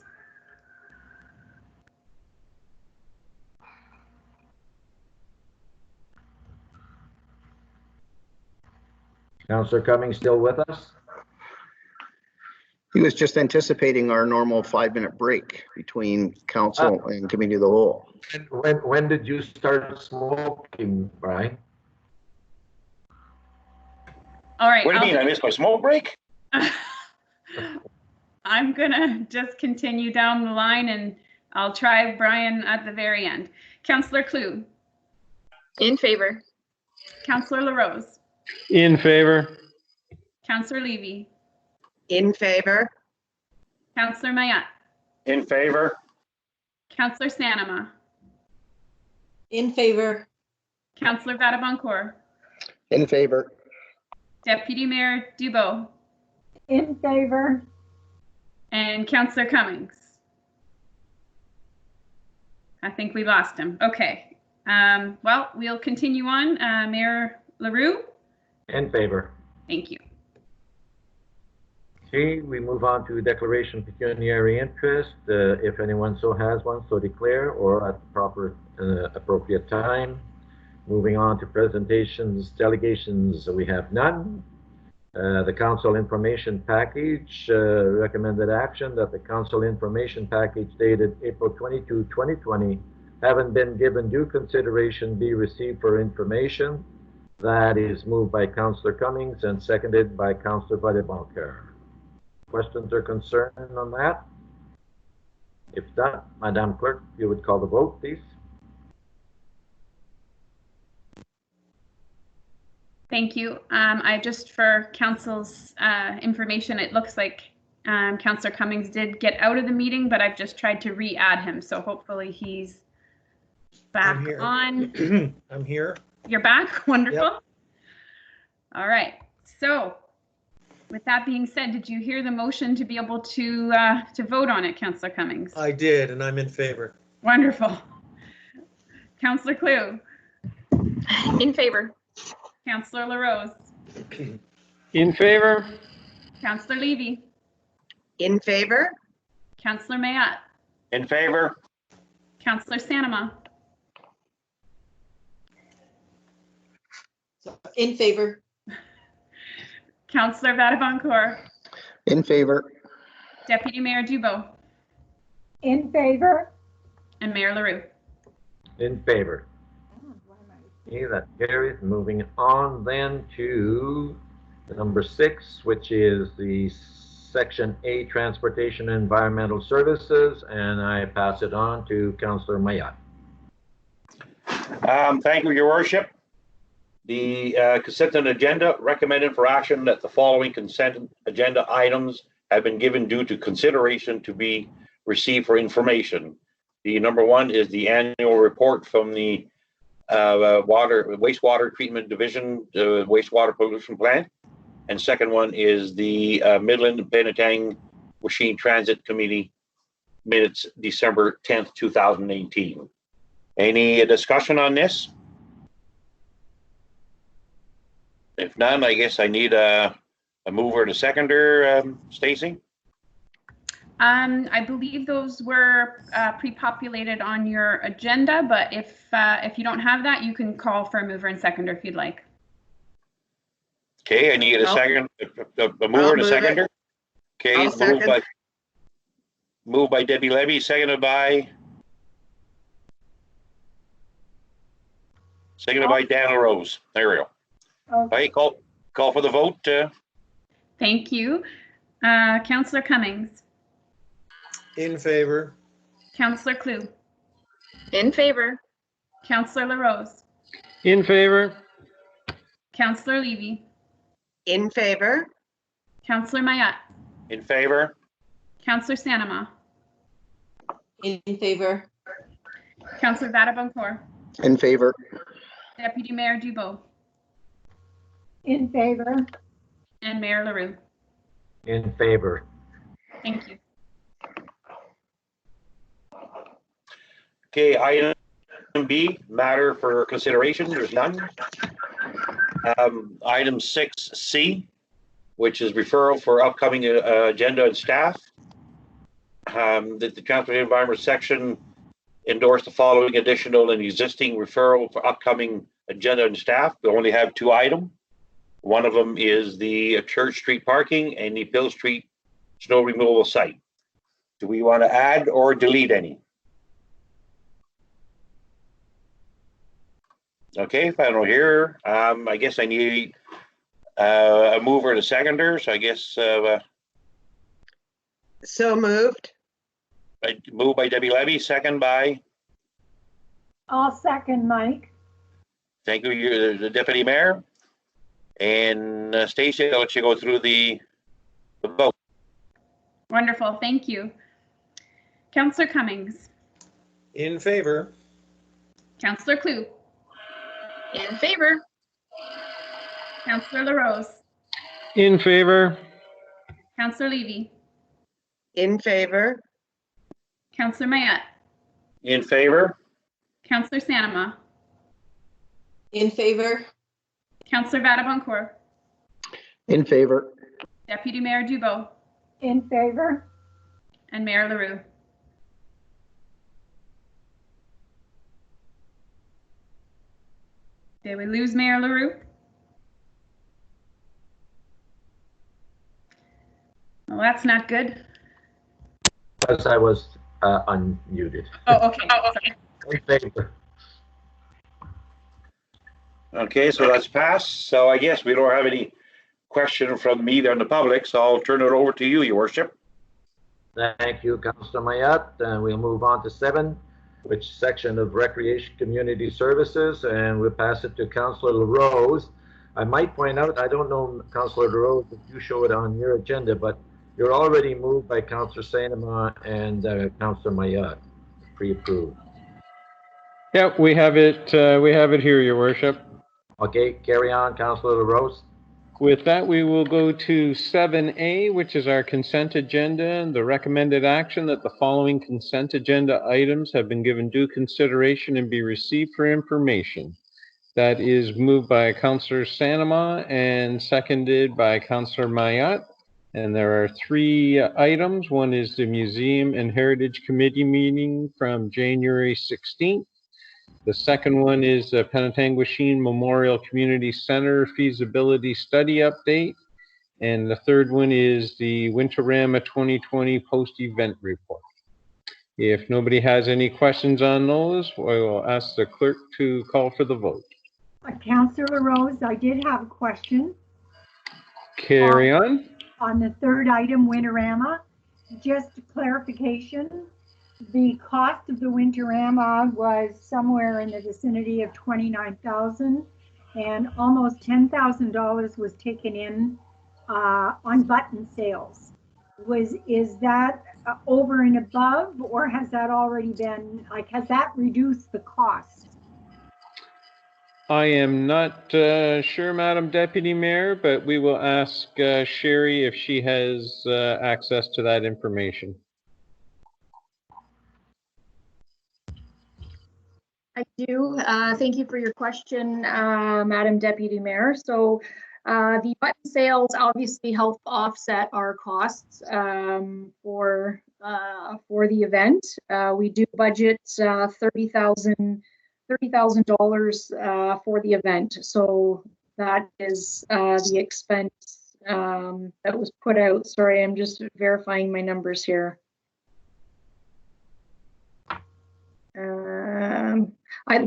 Speaker 2: Councillor Cummings still with us?
Speaker 6: He was just anticipating our normal 5-minute break between council and committee of the whole.
Speaker 2: And when did you start smoking, Brian?
Speaker 1: All right.
Speaker 4: What do you mean? I missed my smoke break?
Speaker 1: I'm gonna just continue down the line, and I'll try Brian at the very end. Councillor Klug,
Speaker 5: In favor.
Speaker 1: Councillor LaRose,
Speaker 11: In favor?
Speaker 1: Councillor Levy,
Speaker 3: In favor?
Speaker 1: Councillor Mayat,
Speaker 4: In favor?
Speaker 1: Councillor Sanama,
Speaker 5: In favor.
Speaker 1: Councillor Vadaboncourt,
Speaker 6: In favor.
Speaker 1: Deputy Mayor Dubo,
Speaker 7: In favor.
Speaker 1: and Councillor Cummings. I think we lost him. Okay. Well, we'll continue on. Mayor LaRue,
Speaker 2: In favor.
Speaker 1: thank you.
Speaker 2: Okay, we move on to declaration of pecuniary interest. If anyone so has one, so declare, or at the proper appropriate time. Moving on to presentations, delegations, we have none. The council information package, recommended action that the council information package dated April 22, 2020, having been given due consideration, be received for information. That is moved by Councillor Cummings and seconded by Councillor Vadaboncourt. Questions or concerns on that? If not, Madam Clerk, you would call the vote, please.
Speaker 1: Thank you. I just, for council's information, it looks like Councillor Cummings did get out of the meeting, but I've just tried to re-add him. So hopefully he's back
Speaker 8: I'm here.
Speaker 1: on.
Speaker 8: I'm here.
Speaker 1: You're back? Wonderful.
Speaker 8: Yep.
Speaker 1: All right. So with that being said, did you hear the motion to be able to vote on it, Councillor Cummings?
Speaker 8: I did, and I'm in favor.
Speaker 1: Wonderful. Councillor Klug,
Speaker 5: In favor.
Speaker 1: Councillor LaRose,
Speaker 11: In favor?
Speaker 1: Councillor Levy,
Speaker 3: In favor?
Speaker 1: Councillor Mayat,
Speaker 4: In favor?
Speaker 1: Councillor Sanama,
Speaker 5: In favor.
Speaker 1: Councillor Vatiboncourt,
Speaker 6: In favor.
Speaker 1: Deputy Mayor Dubo,
Speaker 7: In favor.
Speaker 1: and Mayor LaRue.
Speaker 2: In favor. Okay, that carries. Moving on then to number 6, which is the Section A, Transportation and Environmental Services, and I pass it on to Councillor Mayat.
Speaker 4: Thank you, Your Worship. The consent agenda recommended for action that the following consent agenda items have been given due to consideration to be received for information. The number 1 is the annual report from the wastewater treatment division, wastewater pollution plant. And second one is the Midland Penetang Transit Committee minutes, December 10th, 2018. Any discussion on this? If none, I guess I need a mover and a seconder, Stacy.
Speaker 1: I believe those were pre-populated on your agenda, but if you don't have that, you can call for a mover and seconder if you'd like.
Speaker 4: Okay, I need a second, a mover and a seconder. Okay, moved by Debbie Levy, seconded by Dan LaRose. There we go.
Speaker 7: Okay.
Speaker 4: Okay, call for the vote.
Speaker 1: Thank you. Councillor Cummings,
Speaker 8: In favor.
Speaker 1: Councillor Klug,
Speaker 5: In favor.
Speaker 1: Councillor LaRose,
Speaker 11: In favor?
Speaker 1: Councillor Levy,
Speaker 3: In favor.
Speaker 1: Councillor Mayat,
Speaker 4: In favor?
Speaker 1: Councillor Sanama,
Speaker 5: In favor.
Speaker 1: Councillor Vatiboncourt,
Speaker 6: In favor.
Speaker 1: Deputy Mayor Dubo,
Speaker 7: In favor.
Speaker 1: and Mayor LaRue.
Speaker 2: In favor.
Speaker 1: Thank you.
Speaker 4: Okay, item B, matter for consideration, there's none. Item 6C, which is referral for upcoming agenda and staff. That the Transport and Environment section endorsed the following additional and existing referral for upcoming agenda and staff. We only have 2 items. One of them is the Church Street parking and the Pill Street snow removal site. Do we want to add or delete any? Okay, if I don't hear, I guess I need a mover and a seconder. So I guess
Speaker 3: So moved.
Speaker 4: moved by Debbie Levy, second by,
Speaker 7: I'll second, Mike.
Speaker 4: thank you, you're the Deputy Mayor. And Stacy, I'll let you go through the vote.
Speaker 1: Wonderful. Thank you. Councillor Cummings,
Speaker 8: In favor.
Speaker 1: Councillor Klug,
Speaker 5: In favor.
Speaker 1: Councillor LaRose,
Speaker 11: In favor?
Speaker 1: Councillor Levy,
Speaker 3: In favor.
Speaker 1: Councillor Mayat,
Speaker 4: In favor?
Speaker 1: Councillor Sanama,
Speaker 5: In favor.
Speaker 1: Councillor Vatiboncourt,
Speaker 6: In favor.
Speaker 1: Deputy Mayor Dubo,
Speaker 7: In favor.
Speaker 1: and Mayor LaRue. Did we lose Mayor LaRue? Well, that's not good.
Speaker 2: Because I was unmuted.
Speaker 1: Oh, okay. Sorry.
Speaker 2: In favor.
Speaker 4: Okay, so that's passed. So I guess we don't have any question from either in the public, so I'll turn it over to you, Your Worship.
Speaker 2: Thank you, Councillor Mayat. And we'll move on to 7, which section of Recreation Community Services, and we'll pass it to Councillor LaRose. I might point out, I don't know, Councillor LaRose, if you show it on your agenda, but you're already moved by Councillor Sanama and Councillor Mayat, pre-approved.
Speaker 11: Yep, we have it here, Your Worship.
Speaker 2: Okay, carry on, Councillor LaRose.
Speaker 11: With that, we will go to 7A, which is our consent agenda, and the recommended action that the following consent agenda items have been given due consideration and be received for information. That is moved by Councillor Sanama and seconded by Councillor Mayat. And there are 3 items. One is the Museum and Heritage Committee meeting from January 16th. The second one is the Penetanguishene Memorial Community Center feasibility study update. And the third one is the Winterama 2020 post-event report. If nobody has any questions on those, I will ask the clerk to call for the vote.
Speaker 7: Councillor Rose, I did have a question.
Speaker 11: Carry on.
Speaker 7: On the third item, Winterama, just clarification, the cost of the Winterama was somewhere in the vicinity of $29,000 and almost $10,000 was taken in on button sales. Is that over and above, or has that already been, like, has that reduced the cost?
Speaker 11: I am not sure, Madam Deputy Mayor, but we will ask Sherry if she has access to that information.
Speaker 12: I do. Thank you for your question, Madam Deputy Mayor. So the button sales obviously help offset our costs for the event. We do budget $30,000 for the event. So that is the expense that was put out. Sorry, I'm just verifying my numbers here.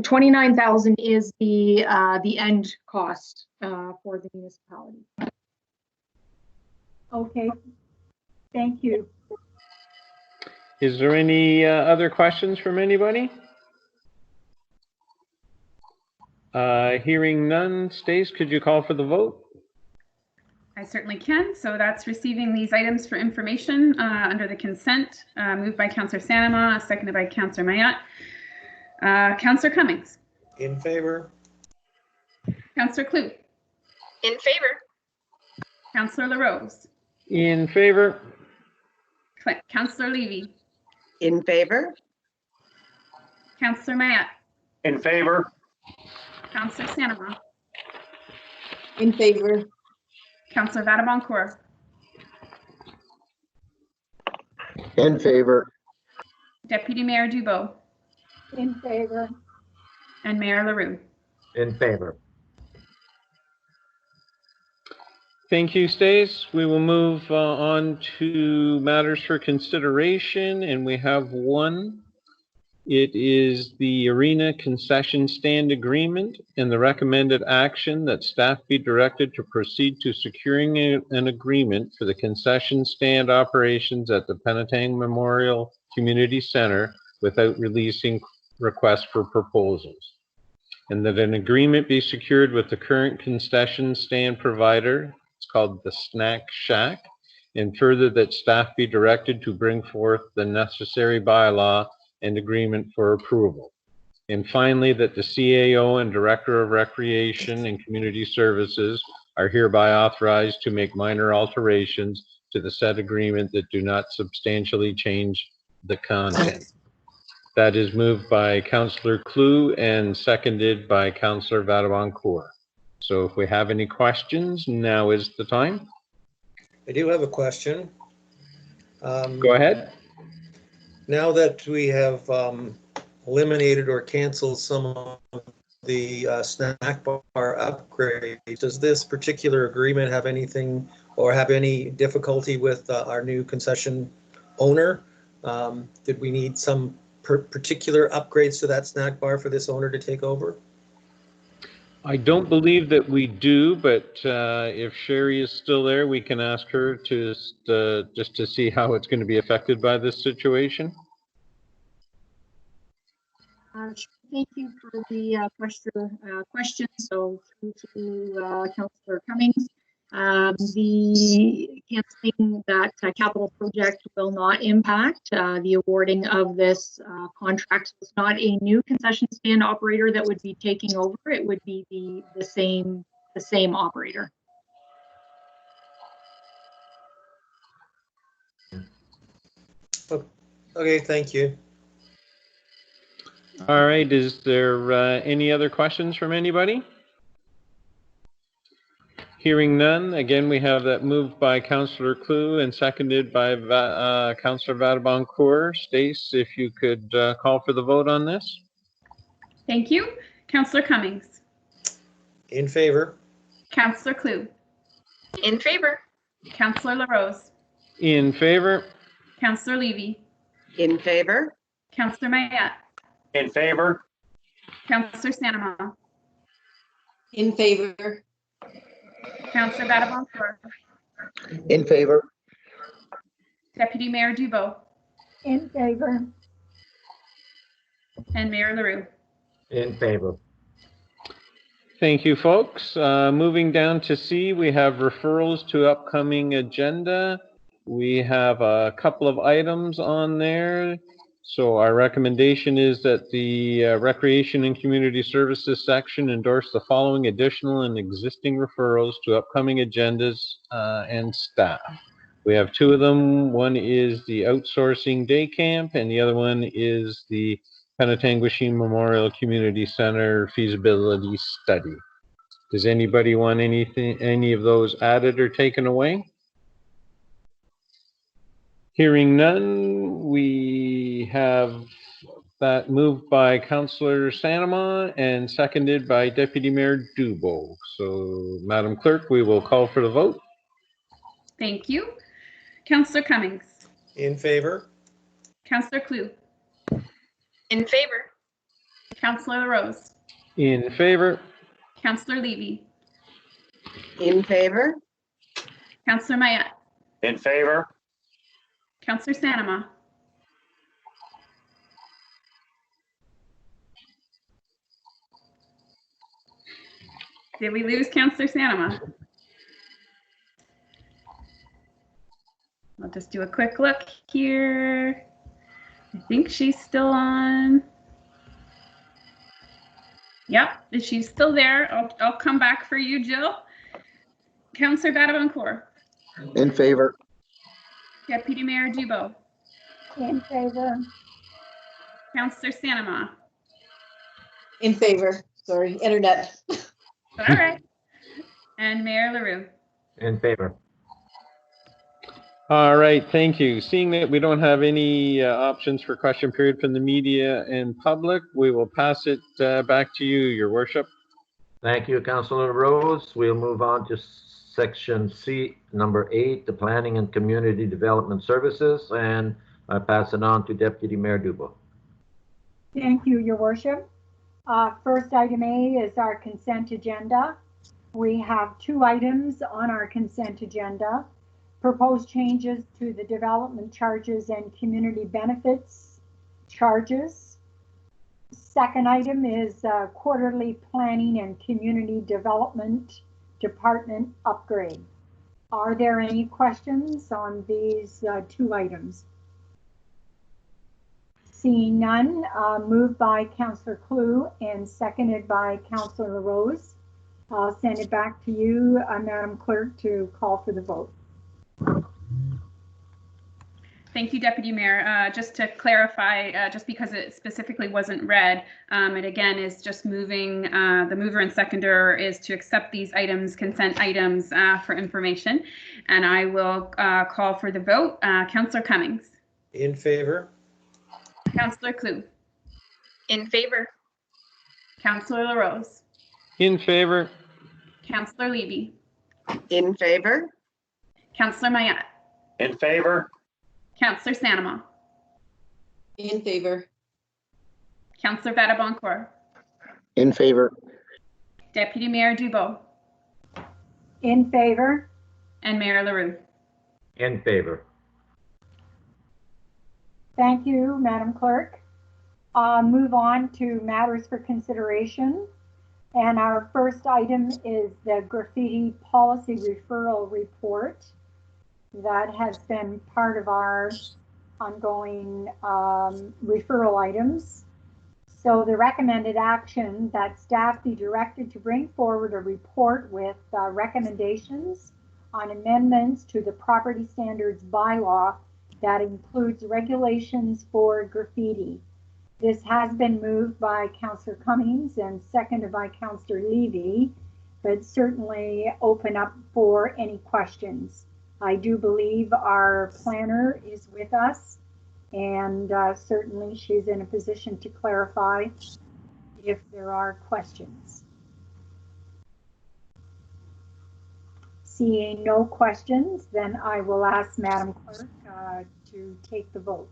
Speaker 12: 29,000 is the end cost for the municipality.
Speaker 7: Okay, thank you.
Speaker 11: Is there any other questions from anybody? Hearing none, Stace, could you call for the vote?
Speaker 1: I certainly can. So that's receiving these items for information under the consent, moved by Councillor Sanama, seconded by Councillor Mayat. Councillor Cummings.
Speaker 8: In favor.
Speaker 1: Councillor Klug.
Speaker 5: In favor.
Speaker 1: Councillor LaRose.
Speaker 11: In favor.
Speaker 1: Councillor Levy.
Speaker 3: In favor?
Speaker 1: Councillor Mayat.
Speaker 4: In favor?
Speaker 1: Councillor Sanama.
Speaker 5: In favor.
Speaker 1: Councillor Vadaboncourt.
Speaker 6: In favor.
Speaker 1: Deputy Mayor Dubo.
Speaker 7: In favor.
Speaker 1: And Mayor LaRue.
Speaker 2: In favor.
Speaker 11: Thank you, Stace. We will move on to matters for consideration, and we have one. It is the Arena Concession Stand Agreement and the recommended action that staff be directed to proceed to securing an agreement for the concession stand operations at the Penetang Memorial Community Center without releasing requests for proposals. And that an agreement be secured with the current concession stand provider, it's called the Snack Shack, and further that staff be directed to bring forth the necessary bylaw and agreement for approval. And finally, that the CAO and Director of Recreation and Community Services are hereby authorized to make minor alterations to the said agreement that do not substantially change the content. That is moved by Councillor Klug and seconded by Councillor Vadaboncourt. So if we have any questions, now is the time.
Speaker 8: I do have a question.
Speaker 11: Go ahead.
Speaker 8: Now that we have eliminated or canceled some of the snack bar upgrades, does this particular agreement have anything or have any difficulty with our new concession owner? Did we need some particular upgrades to that snack bar for this owner to take over?
Speaker 11: I don't believe that we do, but if Sherry is still there, we can ask her to just to see how it's going to be affected by this situation.
Speaker 12: Thank you for the question. So through to Councillor Cummings. The canceling that capital project will not impact the awarding of this contract. So it's not a new concession stand operator that would be taking over. It would be the same operator.
Speaker 8: Okay, thank you.
Speaker 11: All right, is there any other questions from anybody? Hearing none, again, we have that moved by Councillor Klug and seconded by Councillor Vadaboncourt. Stace, if you could call for the vote on this.
Speaker 1: Thank you. Councillor Cummings.
Speaker 8: In favor?
Speaker 1: Councillor Klug.
Speaker 5: In favor.
Speaker 1: Councillor LaRose.
Speaker 11: In favor?
Speaker 1: Councillor Levy.
Speaker 3: In favor?
Speaker 1: Councillor Mayette.
Speaker 4: In favor?
Speaker 1: Councillor Sanama.
Speaker 5: In favor.
Speaker 1: Councillor Vadaboncourt.
Speaker 6: In favor?
Speaker 1: Deputy Mayor Dubo.
Speaker 7: In favor.
Speaker 1: And Mayor LaRue.
Speaker 2: In favor.
Speaker 11: Thank you, folks. Moving down to C, we have referrals to upcoming agenda. We have a couple of items on there. So our recommendation is that the Recreation and Community Services section endorse the following additional and existing referrals to upcoming agendas and staff. We have two of them. One is the outsourcing day camp, and the other one is the Penetanguishene Memorial Community Center feasibility study. Does anybody want any of those added or taken away? Hearing none, we have that moved by Councillor Sanama and seconded by Deputy Mayor Dubo. So, Madam Clerk, we will call for the vote.
Speaker 1: Thank you. Councillor Cummings.
Speaker 8: In favor?
Speaker 1: Councillor Klug.
Speaker 5: In favor.
Speaker 1: Councillor LaRose.
Speaker 11: In favor?
Speaker 1: Councillor Levy.
Speaker 3: In favor?
Speaker 1: Councillor Mayette.
Speaker 4: In favor?
Speaker 1: Councillor Sanama. Did we lose Councillor Sanama? I'll just do a quick look here. I think she's still on. Yep, if she's still there, I'll come back for you, Jill. Councillor Vadaboncourt.
Speaker 6: In favor?
Speaker 1: Deputy Mayor Dubo.
Speaker 7: In favor.
Speaker 1: Councillor Sanama.
Speaker 5: In favor. Sorry, internet.
Speaker 1: All right. And Mayor LaRue.
Speaker 2: In favor.
Speaker 11: All right, thank you. Seeing that we don't have any options for question period from the media and public, we will pass it back to you, Your Worship.
Speaker 2: Thank you, Councillor Rose. We'll move on to section C, number 8, the Planning and Community Development Services, and I pass it on to Deputy Mayor Dubo.
Speaker 7: Thank you, Your Worship. First item A is our consent agenda. We have two items on our consent agenda. Proposed changes to the development charges and community benefits charges. Second item is quarterly planning and community development department upgrade. Are there any questions on these two items? Seeing none, moved by Councillor Klug and seconded by Councillor LaRose. I'll send it back to you, Madam Clerk, to call for the vote.
Speaker 1: Thank you, Deputy Mayor. Just to clarify, just because it specifically wasn't read, it again is just moving, the mover and seconder is to accept these items, consent items for information. And I will call for the vote. Councillor Cummings.
Speaker 8: In favor?
Speaker 1: Councillor Klug.
Speaker 5: In favor.
Speaker 1: Councillor LaRose.
Speaker 11: In favor?
Speaker 1: Councillor Levy.
Speaker 3: In favor?
Speaker 1: Councillor Mayette.
Speaker 4: In favor?
Speaker 1: Councillor Sanama.
Speaker 5: In favor.
Speaker 1: Councillor Vadaboncourt.
Speaker 6: In favor?
Speaker 1: Deputy Mayor Dubo.
Speaker 7: In favor?
Speaker 1: And Mayor LaRue.
Speaker 2: In favor.
Speaker 7: Thank you, Madam Clerk. Move on to matters for consideration. And our first item is the graffiti policy referral report that has been part of our ongoing referral items. So the recommended action that staff be directed to bring forward a report with recommendations on amendments to the property standards bylaw that includes regulations for graffiti. This has been moved by Councillor Cummings and seconded by Councillor Levy, but certainly open up for any questions. I do believe our planner is with us, and certainly she's in a position to clarify if there are questions. Seeing no questions, then I will ask Madam Clerk to take the vote.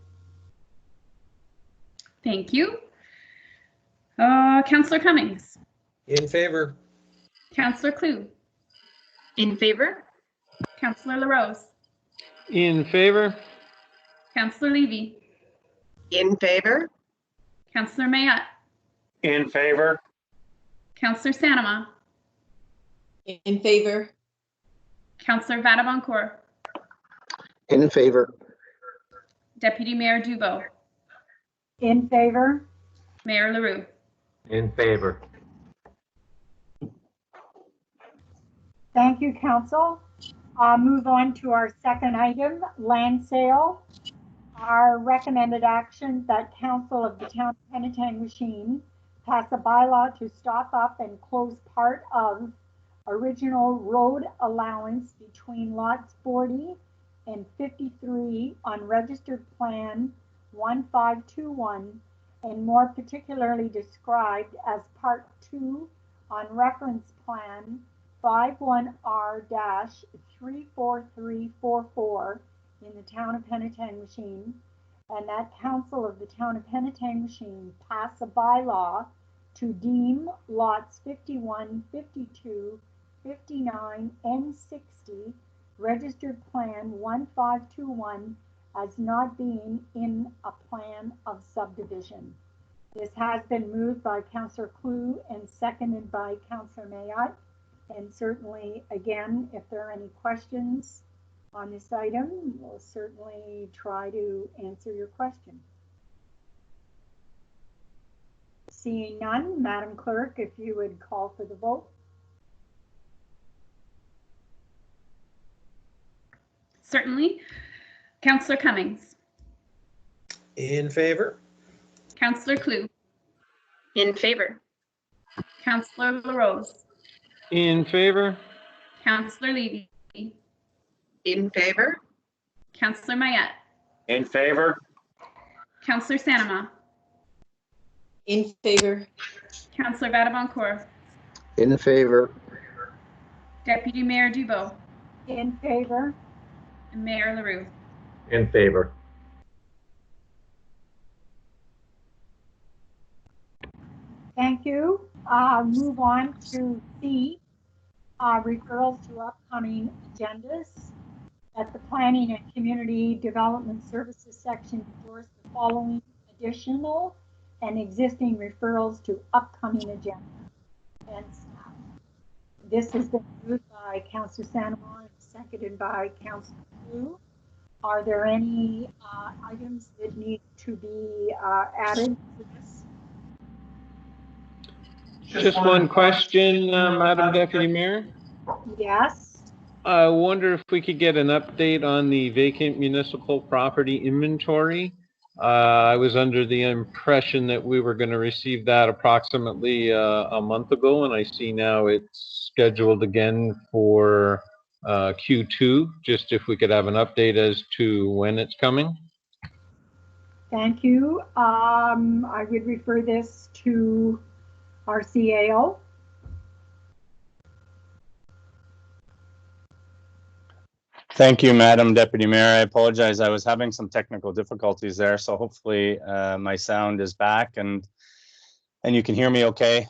Speaker 1: Thank you. Councillor Cummings.
Speaker 8: In favor.
Speaker 1: Councillor Klug.
Speaker 5: In favor?
Speaker 1: Councillor LaRose.
Speaker 11: In favor?
Speaker 1: Councillor Levy.
Speaker 3: In favor?
Speaker 1: Councillor Mayette.
Speaker 4: In favor?
Speaker 1: Councillor Sanama.
Speaker 5: In favor?
Speaker 1: Councillor Vadaboncourt.
Speaker 6: In favor.
Speaker 1: Deputy Mayor Dubo.
Speaker 7: In favor?
Speaker 1: Mayor LaRue.
Speaker 2: In favor.
Speaker 7: Thank you, Council. I'll move on to our second item, land sale. Our recommended action that Council of the Town of Penetanguishene pass a bylaw to stop up and close part of original road allowance between lots 40 and 53 on registered plan 1521, and more particularly described as part 2 on reference plan 51R-34344 in the town of Penetanguishene, and that Council of the Town of Penetanguishene pass a bylaw to deem lots 51, 52, 59, and 60 registered plan 1521 as not being in a plan of subdivision. This has been moved by Councillor Klug and seconded by Councillor Mayette. And certainly, again, if there are any questions on this item, we'll certainly try to answer your question. Seeing none, Madam Clerk, if you would call for the vote.
Speaker 1: Certainly. Councillor Cummings.
Speaker 8: In favor.
Speaker 1: Councillor Klug.
Speaker 5: In favor?
Speaker 1: Councillor LaRose.
Speaker 11: In favor?
Speaker 1: Councillor Levy.
Speaker 3: In favor?
Speaker 1: Councillor Mayette.
Speaker 4: In favor?
Speaker 1: Councillor Sanama.
Speaker 5: In favor?
Speaker 1: Councillor Vadaboncourt.
Speaker 6: In favor.
Speaker 1: Deputy Mayor Dubo.
Speaker 7: In favor?
Speaker 1: And Mayor LaRue.
Speaker 2: In favor.
Speaker 7: Thank you. Move on to C, referrals to upcoming agendas. That the Planning and Community Development Services section endorse the following additional and existing referrals to upcoming agendas. And this has been moved by Councillor Sanama and seconded by Councillor Klug. Are there any items that need to be added to this?
Speaker 11: Just one question, Madam Deputy Mayor.
Speaker 7: Yes.
Speaker 11: I wonder if we could get an update on the vacant municipal property inventory. I was under the impression that we were going to receive that approximately a month ago, and I see now it's scheduled again for Q2. Just if we could have an update as to when it's coming.
Speaker 7: Thank you. I would refer this to our CAO.
Speaker 10: Thank you, Madam Deputy Mayor. I apologize. I was having some technical difficulties there, so hopefully my sound is back and you can hear me okay.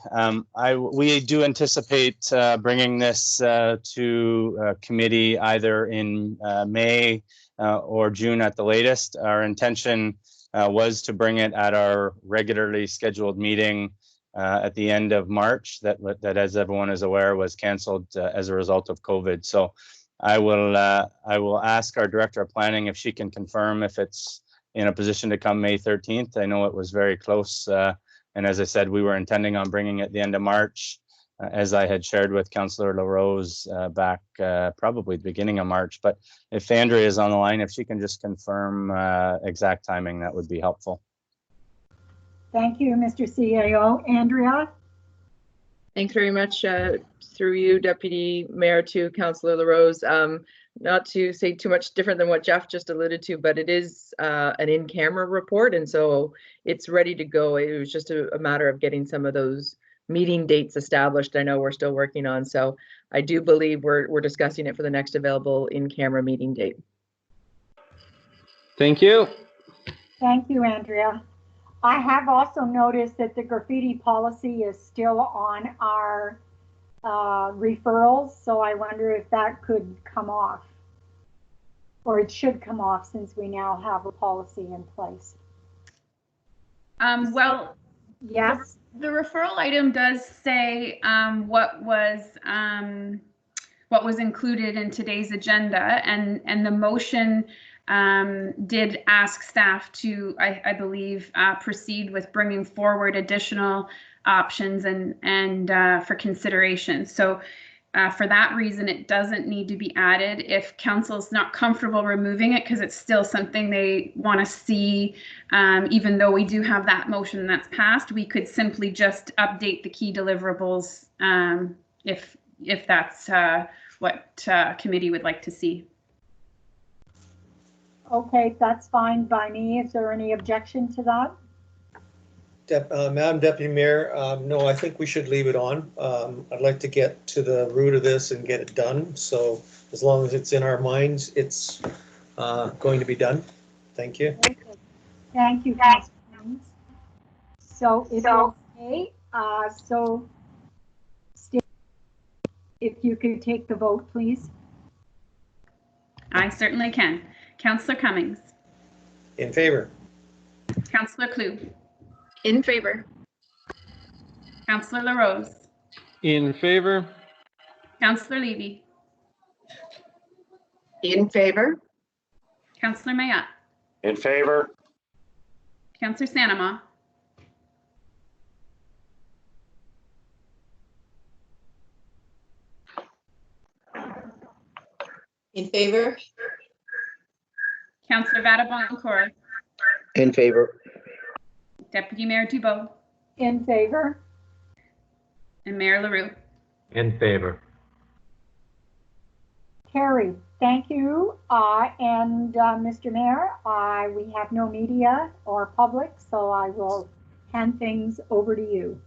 Speaker 10: We do anticipate bringing this to committee either in May or June at the latest. Our intention was to bring it at our regularly scheduled meeting at the end of March, that as everyone is aware was canceled as a result of COVID. So I will ask our Director of Planning if she can confirm if it's in a position to come May 13th. I know it was very close. And as I said, we were intending on bringing it the end of March, as I had shared with Councillor LaRose back probably the beginning of March. But if Andrea is on the line, if she can just confirm exact timing, that would be helpful.
Speaker 7: Thank you, Mr. CAO. Andrea?
Speaker 13: Thanks very much. Through you, Deputy Mayor, to Councillor LaRose. not to say too much different than what Jeff just alluded to, but it is an in-camera report, and so it's ready to go. It was just a matter of getting some of those meeting dates established. I know we're still working on, so I do believe we're discussing it for the next available in-camera meeting date.
Speaker 11: Thank you.
Speaker 7: Thank you, Andrea. I have also noticed that the graffiti policy is still on our referrals, so I wonder if that could come off, or it should come off, since we now have a policy in place.
Speaker 1: Well,
Speaker 7: yes,
Speaker 1: the referral item does say what was included in today's agenda, and the motion did ask staff to, I believe, proceed with bringing forward additional options and for consideration. So for that reason, it doesn't need to be added. If council's not comfortable removing it because it's still something they want to see, even though we do have that motion that's passed, we could simply just update the key deliverables if that's what committee would like to see.
Speaker 7: okay, that's fine by me. Is there any objection to that?
Speaker 8: Madam Deputy Mayor, no, I think we should leave it on. I'd like to get to the root of this and get it done. So as long as it's in our minds, it's going to be done. Thank you.
Speaker 7: Okay. Thank you, Councilor Cummings. So it's okay. So if you could take the vote, please.
Speaker 1: I certainly can. Councillor Cummings.
Speaker 8: In favor.
Speaker 1: Councillor Klug.
Speaker 5: In favor.
Speaker 1: Councillor LaRose.
Speaker 11: In favor.
Speaker 1: Councillor Levy.
Speaker 3: In favor?
Speaker 1: Councillor Mayat.
Speaker 4: In favor?
Speaker 1: Councillor Sanama.
Speaker 5: In favor.
Speaker 1: Councillor Vattabon-Corr.
Speaker 6: In favor.
Speaker 1: Deputy Mayor Dubois.
Speaker 7: In favor?
Speaker 1: And Mayor LaRue.
Speaker 2: In favor.
Speaker 7: Carried. Thank you. And Mr. Mayor, we have no media or public, so I will hand things over to you.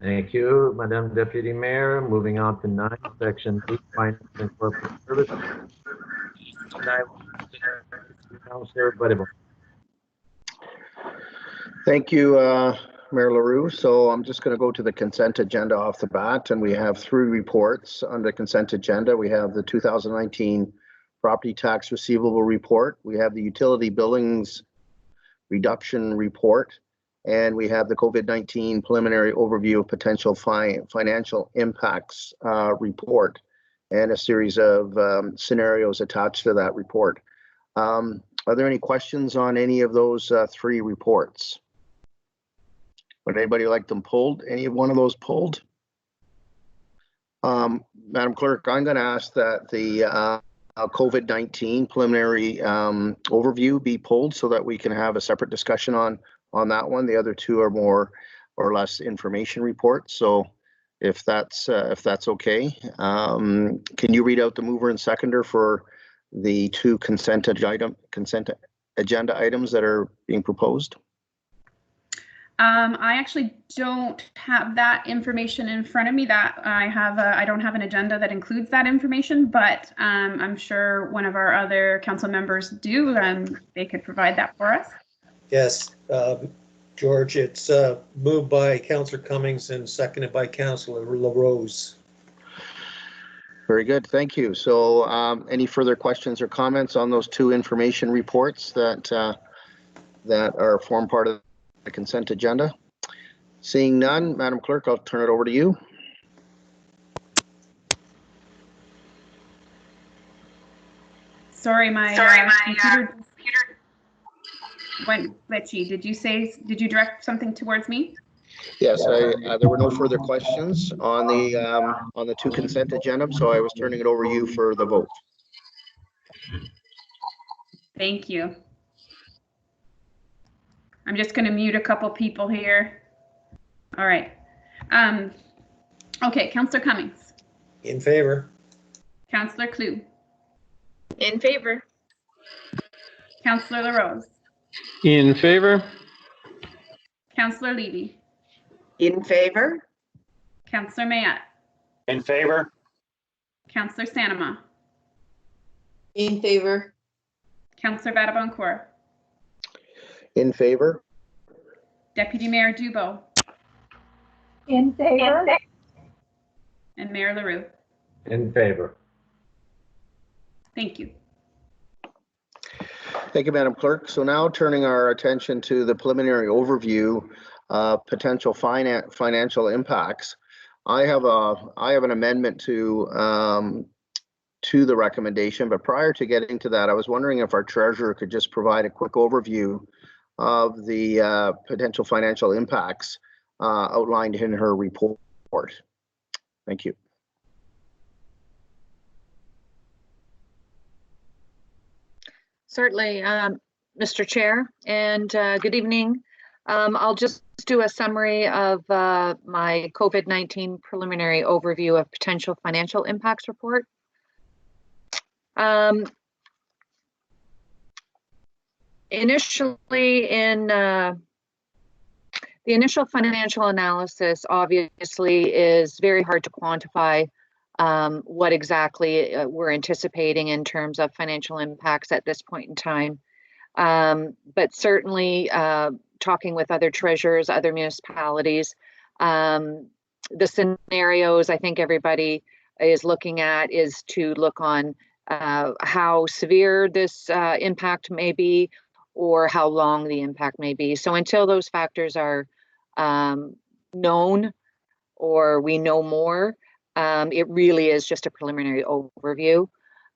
Speaker 2: Thank you, Madam Deputy Mayor. Moving on to 9, Section 8, Finance and Corporate Services. Councillor Buttigieg.
Speaker 6: Thank you, Mayor LaRue. So I'm just going to go to the consent agenda off the bat, and we have 3 reports on the consent agenda. We have the 2019 property tax receivable report. We have the utility billings reduction report, and we have the COVID-19 preliminary overview of potential financial impacts report, and a series of scenarios attached to that report. Are there any questions on any of those 3 reports? Would anybody like them pulled? Any one of those pulled? Madam Clerk, I'm going to ask that the COVID-19 preliminary overview be pulled so that we can have a separate discussion on that one. The other 2 are more or less information reports. So if that's okay, can you read out the mover and seconder for the 2 consent agenda items that are being proposed?
Speaker 1: I actually don't have that information in front of me. That I don't have an agenda that includes that information, but I'm sure one of our other council members do, and they could provide that for us.
Speaker 8: Yes, George, it's moved by Councillor Cummings and seconded by Councillor LaRose.
Speaker 6: Very good, thank you. So any further questions or comments on those 2 information reports that are form part of the consent agenda? Seeing none, Madam Clerk, I'll turn it over to you.
Speaker 1: Sorry, my computer went glitchy. Did you direct something towards me?
Speaker 6: Yes, there were no further questions on the 2 consent agenda, so I was turning it over to you for the vote.
Speaker 1: Thank you. I'm just going to mute a couple people here. All right. Okay, Councillor Cummings.
Speaker 8: In favor.
Speaker 1: Councillor Klug.
Speaker 5: In favor.
Speaker 1: Councillor LaRose,
Speaker 11: In favor?
Speaker 1: Councillor Levy,
Speaker 3: In favor?
Speaker 1: Councillor Mayette,
Speaker 4: In favor?
Speaker 1: Councillor Sanema,
Speaker 5: In favor.
Speaker 1: Councillor Vadaboncourt,
Speaker 6: In favor?
Speaker 1: Deputy Mayor Dubo,
Speaker 7: In favor?
Speaker 1: and Mayor LaRue.
Speaker 2: In favor.
Speaker 1: Thank you.
Speaker 6: Thank you, Madam Clerk. So now turning our attention to the preliminary overview, potential financial impacts. I have an amendment to the recommendation, but prior to getting to that, I was wondering if our treasurer could just provide a quick overview of the potential financial impacts outlined in her report. Thank you.
Speaker 14: Certainly, Mr. Chair, and good evening. I'll just do a summary of my COVID-19 preliminary overview of potential financial impacts report. Initially, in the initial financial analysis, obviously, is very hard to quantify what exactly we're anticipating in terms of financial impacts at this point in time. But certainly, talking with other treasurers, other municipalities, the scenarios I think everybody is looking at is to look on how severe this impact may be or how long the impact may be. So until those factors are known or we know more, it really is just a preliminary overview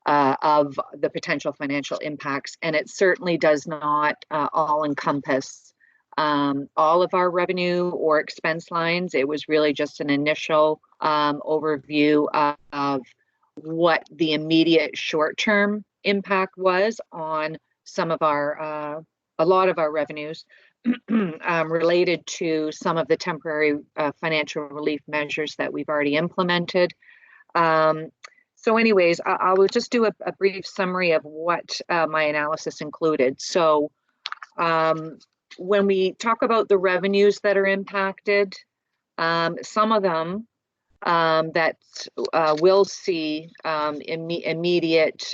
Speaker 14: of the potential financial impacts. And it certainly does not all encompass all of our revenue or expense lines. It was really just an initial overview of what the immediate short-term impact was on some of our, a lot of our revenues related to some of the temporary financial relief measures that we've already implemented. So anyways, I will just do a brief summary of what my analysis included. So when we talk about the revenues that are impacted, some of them that will see immediate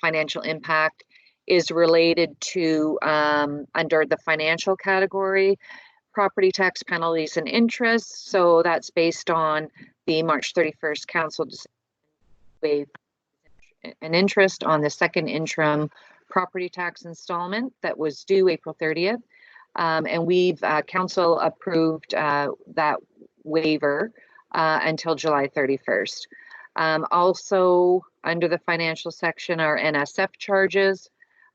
Speaker 14: financial impact is related to, under the financial category, property tax penalties and interest. So that's based on the March 31st council decision waive an interest on the second interim property tax installment that was due April 30th. And we've, council approved that waiver until July 31st. Also, under the financial section, our NSF charges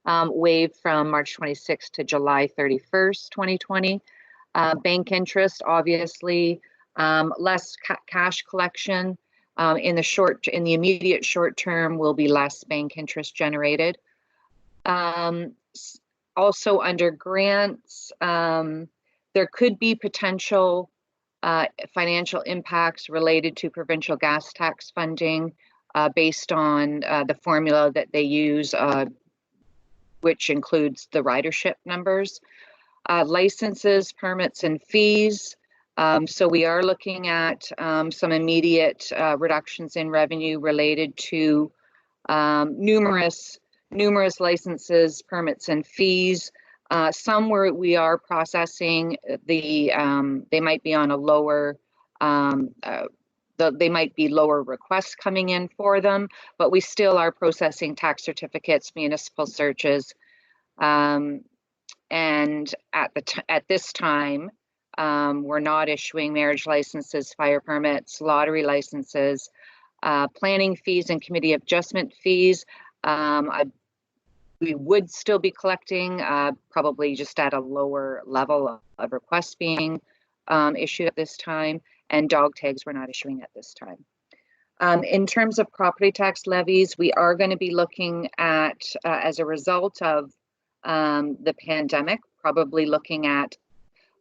Speaker 14: waived from March 26th to July 31st, 2020. Bank interest, obviously, less cash collection. In the immediate short term will be less bank interest generated. Also under grants, there could be potential financial impacts related to provincial gas tax funding based on the formula that they use, which includes the ridership numbers, licenses, permits, and fees. So we are looking at some immediate reductions in revenue related to numerous licenses, permits, and fees. Some where we are processing they might be on a lower, they might be lower requests coming in for them, but we still are processing tax certificates, municipal searches, and at this time, we're not issuing marriage licenses, fire permits, lottery licenses, planning fees, and committee adjustment fees. We would still be collecting, probably just at a lower level of requests being issued at this time, and dog tags we're not issuing at this time. In terms of property tax levies, we are going to be looking at, as a result of the pandemic, probably looking at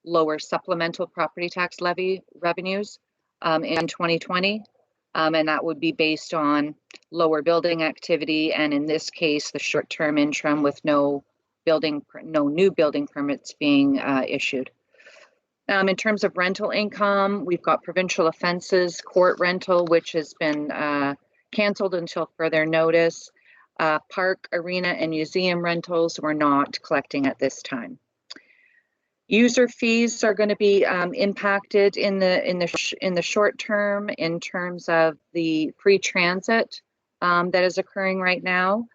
Speaker 14: lower supplemental property tax levy revenues in 2020. and that would be based on lower building activity, and in this case, the short-term interim with no new building permits being issued. In terms of rental income, we've got provincial offenses, court rental, which has been canceled until further notice. Park, arena, and museum rentals we're not collecting at this time. User fees are going to be impacted in the short term in terms of the free transit that is occurring right now.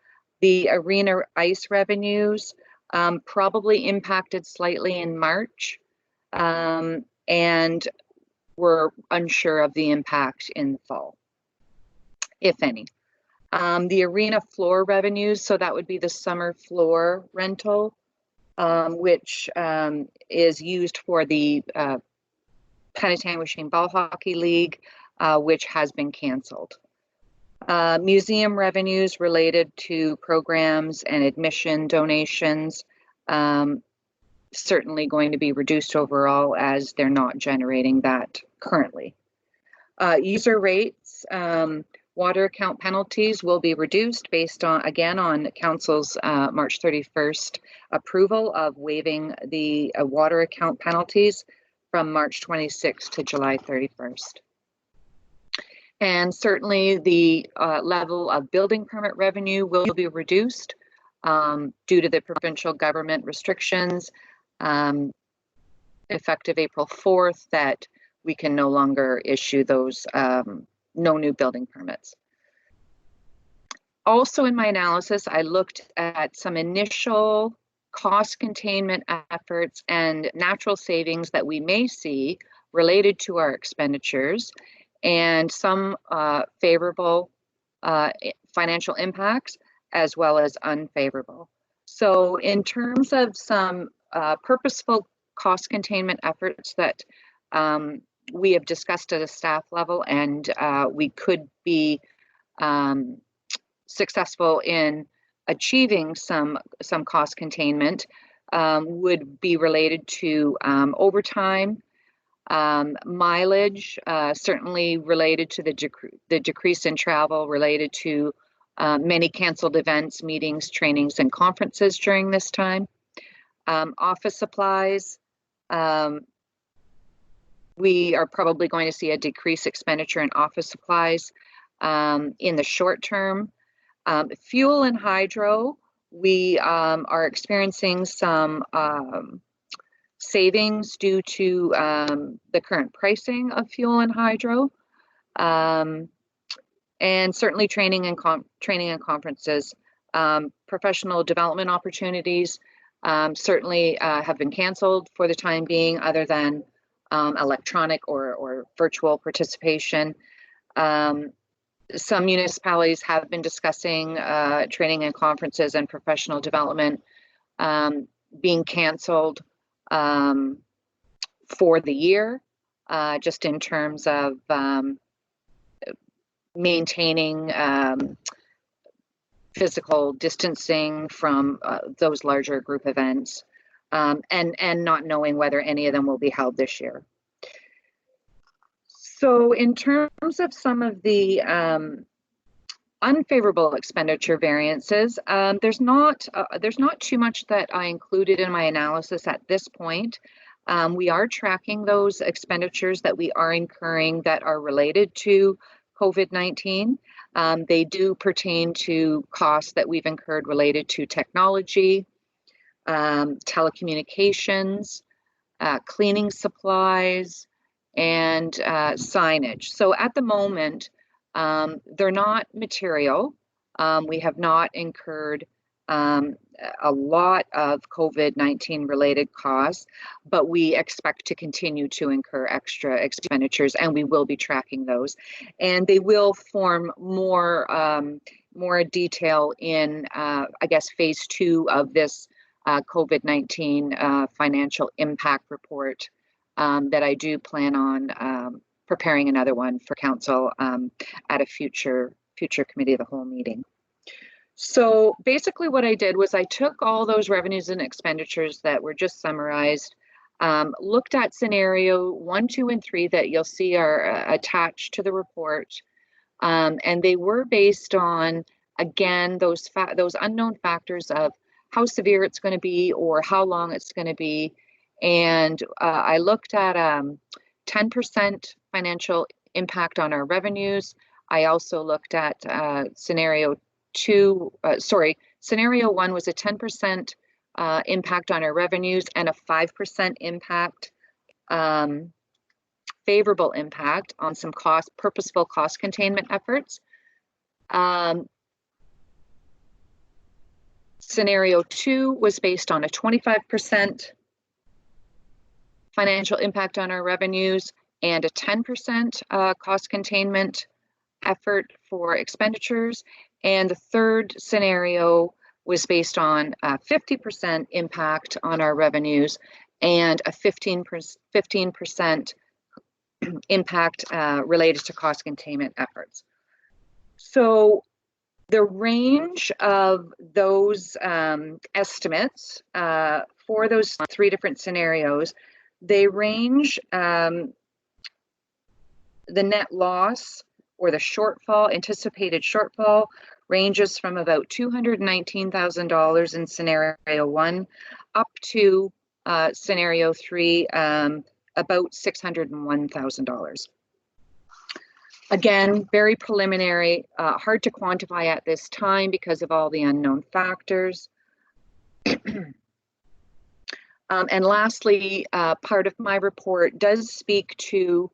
Speaker 14: The arena ice revenues probably impacted slightly in March, and we're unsure of the impact in the fall, if any. The arena floor revenues, so that would be the summer floor rental, which is used for the Penetanguishene Ball Hockey League, which has been canceled. Museum revenues related to programs and admission donations, certainly going to be reduced overall as they're not generating that currently. User rates, water account penalties will be reduced based on, again, on Council's March 31st approval of waiving the water account penalties from March 26th to July 31st. And certainly the level of building permit revenue will be reduced due to the provincial government restrictions effective April 4th, that we can no longer issue those no new building permits. Also in my analysis, I looked at some initial cost containment efforts and natural savings that we may see related to our expenditures, and some favorable financial impacts as well as unfavorable. So in terms of some purposeful cost containment efforts that we have discussed at a staff level, and we could be successful in achieving some cost containment, would be related to overtime, mileage, certainly related to the decrease in travel related to many canceled events, meetings, trainings, and conferences during this time. Office supplies, we are probably going to see a decreased expenditure in office supplies in the short term. Fuel and hydro, we are experiencing some savings due to the current pricing of fuel and hydro. And certainly training and conferences. Professional development opportunities certainly have been canceled for the time being, other than electronic or virtual participation. Some municipalities have been discussing training and conferences and professional development being canceled for the year, just in terms of maintaining physical distancing from those larger group events, and not knowing whether any of them will be held this year. So in terms of some of the unfavorable expenditure variances, there's not too much that I included in my analysis at this point. We are tracking those expenditures that we are incurring that are related to COVID-19. They do pertain to costs that we've incurred related to technology, telecommunications, cleaning supplies, and signage. So at the moment, they're not material. We have not incurred a lot of COVID-19 related costs, but we expect to continue to incur extra expenditures, and we will be tracking those. And they will form more detail in, I guess, phase 2 of this COVID-19 financial impact report that I do plan on preparing another one for council at a future committee of the whole meeting. So basically what I did was I took all those revenues and expenditures that were just summarized, looked at scenario 1, 2, and 3 that you'll see are attached to the report, And they were based on, again, those unknown factors of how severe it's going to be or how long it's going to be. And I looked at 10% financial impact on our revenues. I also looked at scenario one was a 10% impact on our revenues and a 5% impact, favorable impact on some purposeful cost containment efforts. Scenario 2 was based on a 25% financial impact on our revenues and a 10% cost containment effort for expenditures. And the third scenario was based on a 50% impact on our revenues and a 15% impact related to cost containment efforts. So the range of those estimates for those 3 different scenarios, they range the net loss or the shortfall, anticipated shortfall, ranges from about $219,000 in scenario 1 up to scenario 3, about $601,000. Again, very preliminary, hard to quantify at this time because of all the unknown factors. And lastly, part of my report does speak to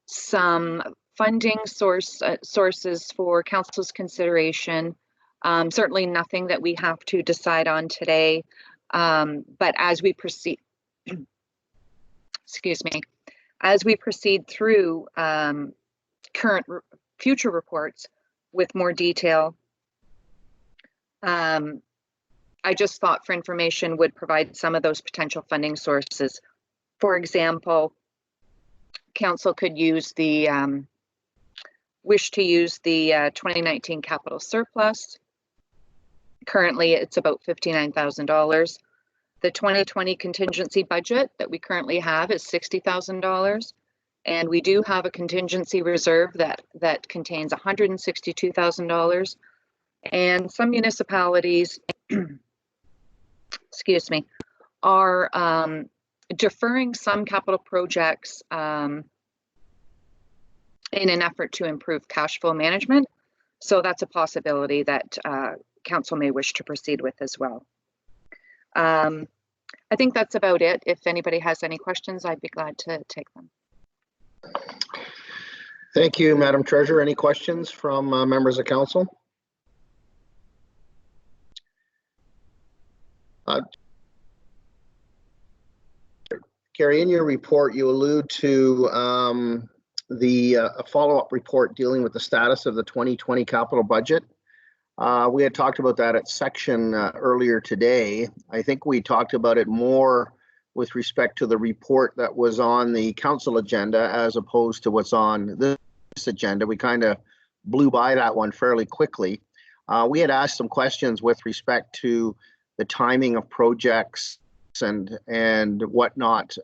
Speaker 14: some funding sources for council's consideration. Certainly nothing that we have to decide on today, but as we proceed, excuse me, as we proceed through future reports with more detail, I just thought for information would provide some of those potential funding sources. For example, council could use the wish to use the 2019 capital surplus. Currently, it's about $59,000. The 2020 contingency budget that we currently have is $60,000. And we do have a contingency reserve that contains $162,000. And some municipalities, excuse me, are deferring some capital projects in an effort to improve cash flow management. So that's a possibility that council may wish to proceed with as well. I think that's about it. If anybody has any questions, I'd be glad to take them.
Speaker 6: Thank you, Madam Treasurer. Any questions from members of council? Carrie, in your report, you allude to a follow-up report dealing with the status of the 2020 capital budget. We had talked about that at section earlier today. I think we talked about it more with respect to the report that was on the council agenda as opposed to what's on this agenda. We kind of blew by that one fairly quickly. We had asked some questions with respect to the timing of projects and whatnot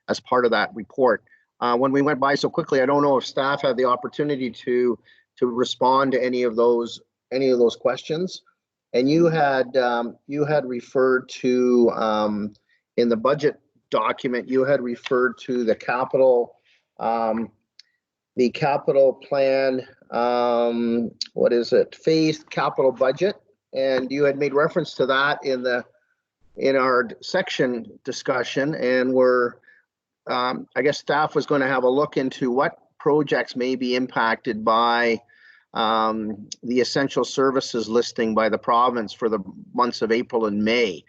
Speaker 6: as part of that report. When we went by so quickly, I don't know if staff had the opportunity to respond to any of those questions. And you had referred to in the budget document, you had referred to the capital plan, what is it, phased capital budget, and you had made reference to that in our section discussion, and I guess staff was going to have a look into what projects may be impacted by the essential services listing by the province for the months of April and May.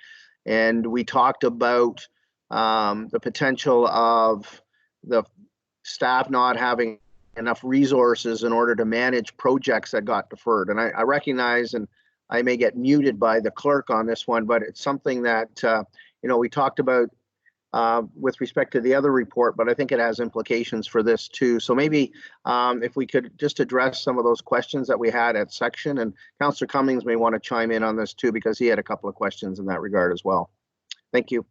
Speaker 6: And we talked about the potential of the staff not having enough resources in order to manage projects that got deferred. And I recognize, and I may get muted by the clerk on this one, but it's something that we talked about with respect to the other report, but I think it has implications for this too. So maybe if we could just address some of those questions that we had at section, and Councillor Cummings may want to chime in on this too, because he had a couple of questions in that regard as well. Thank you.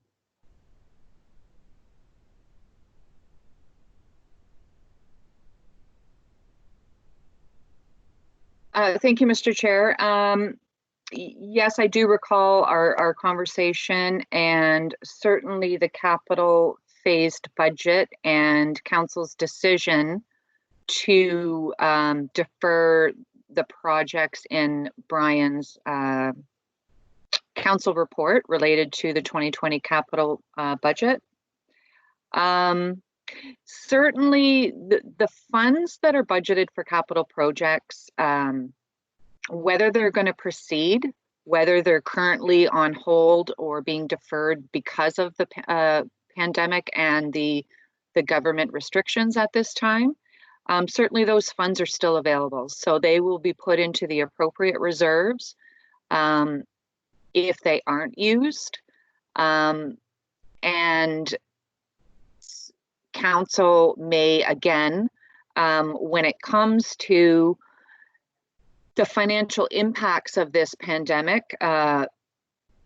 Speaker 14: Thank you, Mr. Chair. Yes, I do recall our conversation, and certainly the capital phased budget and council's decision to defer the projects in Brian's council report related to the 2020 capital budget. Certainly the funds that are budgeted for capital projects, whether they're going to proceed, whether they're currently on hold or being deferred because of the pandemic and the government restrictions at this time, certainly those funds are still available. So they will be put into the appropriate reserves if they aren't used. And council may, again, when it comes to the financial impacts of this pandemic,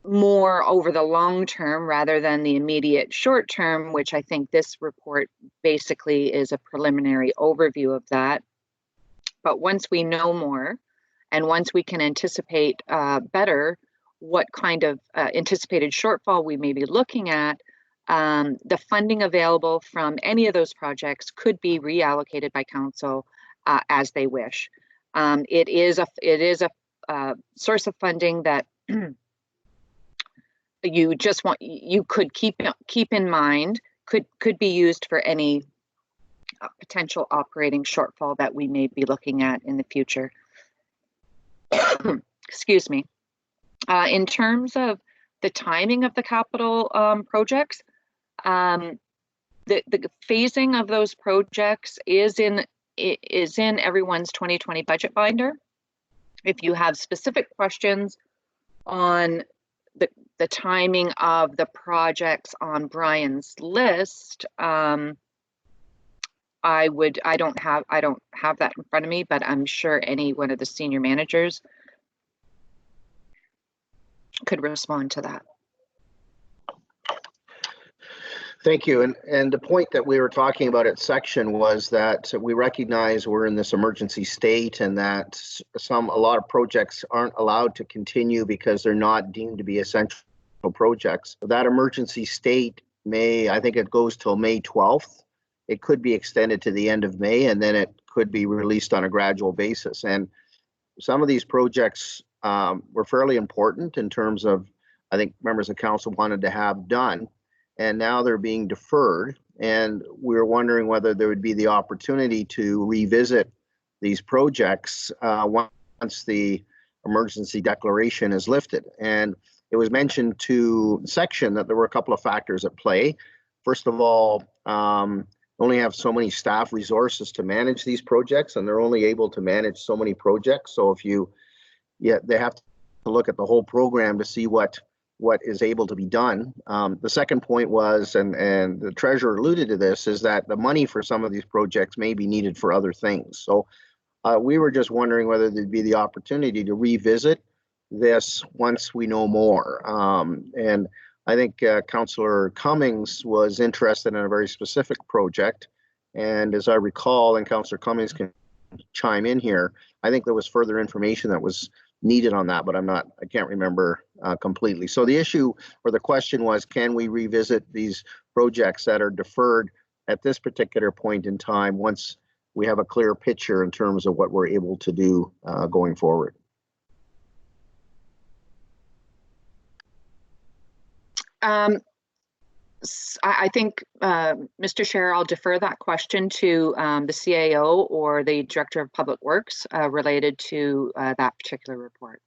Speaker 14: more over the long term rather than the immediate short term, which I think this report basically is a preliminary overview of that. But once we know more, and once we can anticipate better what kind of anticipated shortfall we may be looking at, the funding available from any of those projects could be reallocated by council as they wish. It is a source of funding that you could keep in mind could be used for any potential operating shortfall that we may be looking at in the future. Excuse me. In terms of the timing of the capital projects, the phasing of those projects is in everyone's 2020 budget binder. If you have specific questions on the timing of the projects on Brian's list, I don't have that in front of me, but I'm sure any one of the senior managers could respond to that.
Speaker 6: Thank you. And the point that we were talking about at section was that we recognize we're in this emergency state and that a lot of projects aren't allowed to continue because they're not deemed to be essential projects. That emergency state I think it goes till May 12th. It could be extended to the end of May, and then it could be released on a gradual basis. And some of these projects were fairly important in terms of, I think members of council wanted to have done. And now they're being deferred. And we're wondering whether there would be the opportunity to revisit these projects once the emergency declaration is lifted. And it was mentioned to section that there were a couple of factors at play. First of all, only have so many staff resources to manage these projects, and they're only able to manage so many projects. So they have to look at the whole program to see what is able to be done. The second point was, and the treasurer alluded to this, is that the money for some of these projects may be needed for other things. So we were just wondering whether there'd be the opportunity to revisit this once we know more. And I think Councillor Cummings was interested in a very specific project. And as I recall, and Councillor Cummings can chime in here, I think there was further information that was needed on that, but I can't remember completely. So the issue or the question was, can we revisit these projects that are deferred at this particular point in time once we have a clear picture in terms of what we're able to do going forward?
Speaker 14: I think, Mr. Chair, I'll defer that question to the CAO or the Director of Public Works related to that particular report.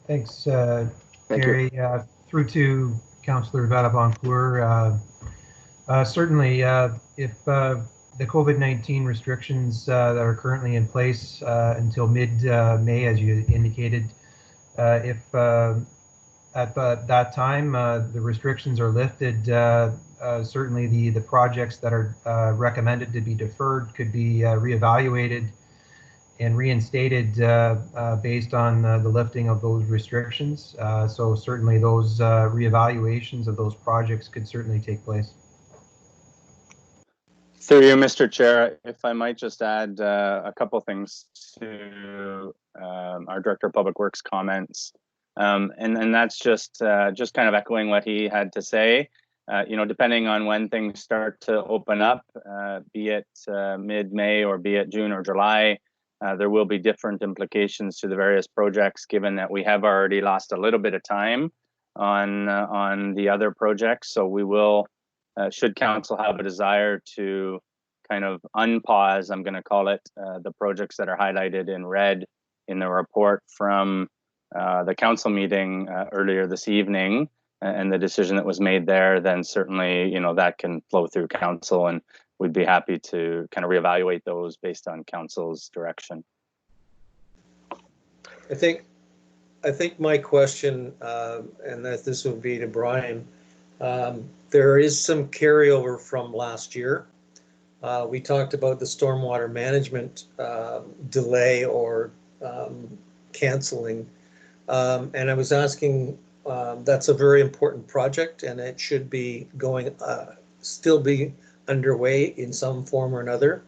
Speaker 9: Thanks, Gary. Through to Councillor Vadaboncourt. Certainly, if the COVID-19 restrictions that are currently in place until mid-May, as you indicated, if at that time the restrictions are lifted, certainly the projects that are recommended to be deferred could be reevaluated and reinstated based on the lifting of those restrictions. So certainly those reevaluations of those projects could certainly take place.
Speaker 10: Through you, Mr. Chair, if I might just add a couple things to our Director of Public Works comments. And that's just kind of echoing what he had to say. You know, depending on when things start to open up, be it mid-May or be it June or July, there will be different implications to the various projects, given that we have already lost a little bit of time on the other projects. So we will, should council have a desire to kind of unpause, I'm going to call it, the projects that are highlighted in red in the report from the council meeting earlier this evening, and the decision that was made there, then certainly, you know, that can flow through council, and we'd be happy to kind of reevaluate those based on council's direction.
Speaker 8: I think my question, and that this would be to Brian, there is some carryover from last year. We talked about the stormwater management delay or canceling, and I was asking, that's a very important project, and it should be going, still be underway in some form or another.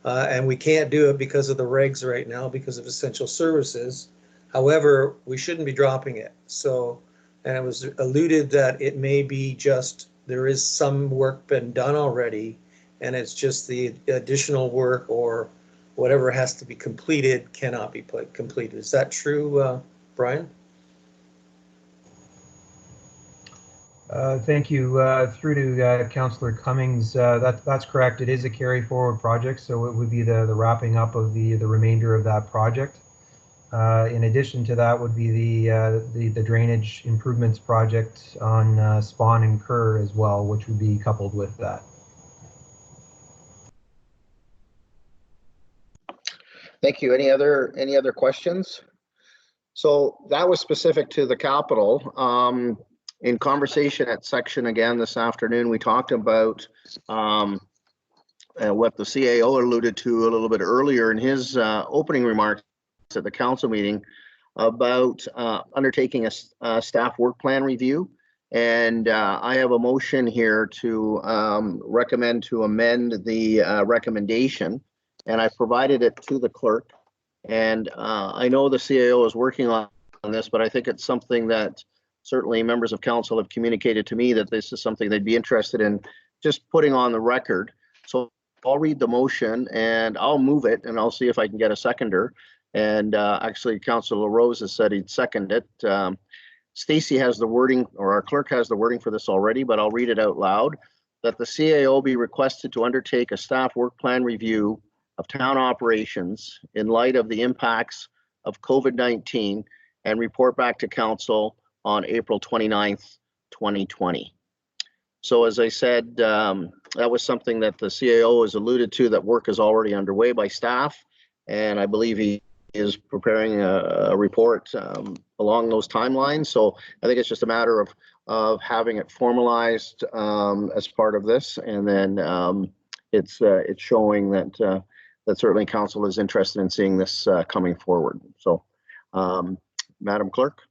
Speaker 8: And we can't do it because of the regs right now because of essential services. However, we shouldn't be dropping it. So, and it was alluded that it may be just, there is some work been done already, and it's just the additional work or whatever has to be completed cannot be completed. Is that true, Brian?
Speaker 9: Thank you. Through to Councillor Cummings, that's correct. It is a carry forward project, so it would be the wrapping up of the remainder of that project. In addition to that would be the drainage improvements project on Spawn and Kerr as well, which would be coupled with that.
Speaker 6: Thank you. Any other questions? So that was specific to the capital. In conversation at section again this afternoon, we talked about what the CAO alluded to a little bit earlier in his opening remarks at the council meeting about undertaking a staff work plan review. And I have a motion here to recommend to amend the recommendation, and I provided it to the clerk. And I know the CAO is working on this, but I think it's something that certainly members of council have communicated to me that this is something they'd be interested in just putting on the record. So I'll read the motion and I'll move it, and I'll see if I can get a seconder. And actually, Councillor LaRose has said he'd second it. Stacy has the wording, or our clerk has the wording for this already, but I'll read it out loud. That the CAO be requested to undertake a staff work plan review of town operations in light of the impacts of COVID-19 and report back to council on April 29th, 2020. So as I said, that was something that the CAO has alluded to, that work is already underway by staff, and I believe he is preparing a report along those timelines. So I think it's just a matter of having it formalized as part of this, and then it's showing that that certainly council is interested in seeing this coming forward. So, Madam Clerk.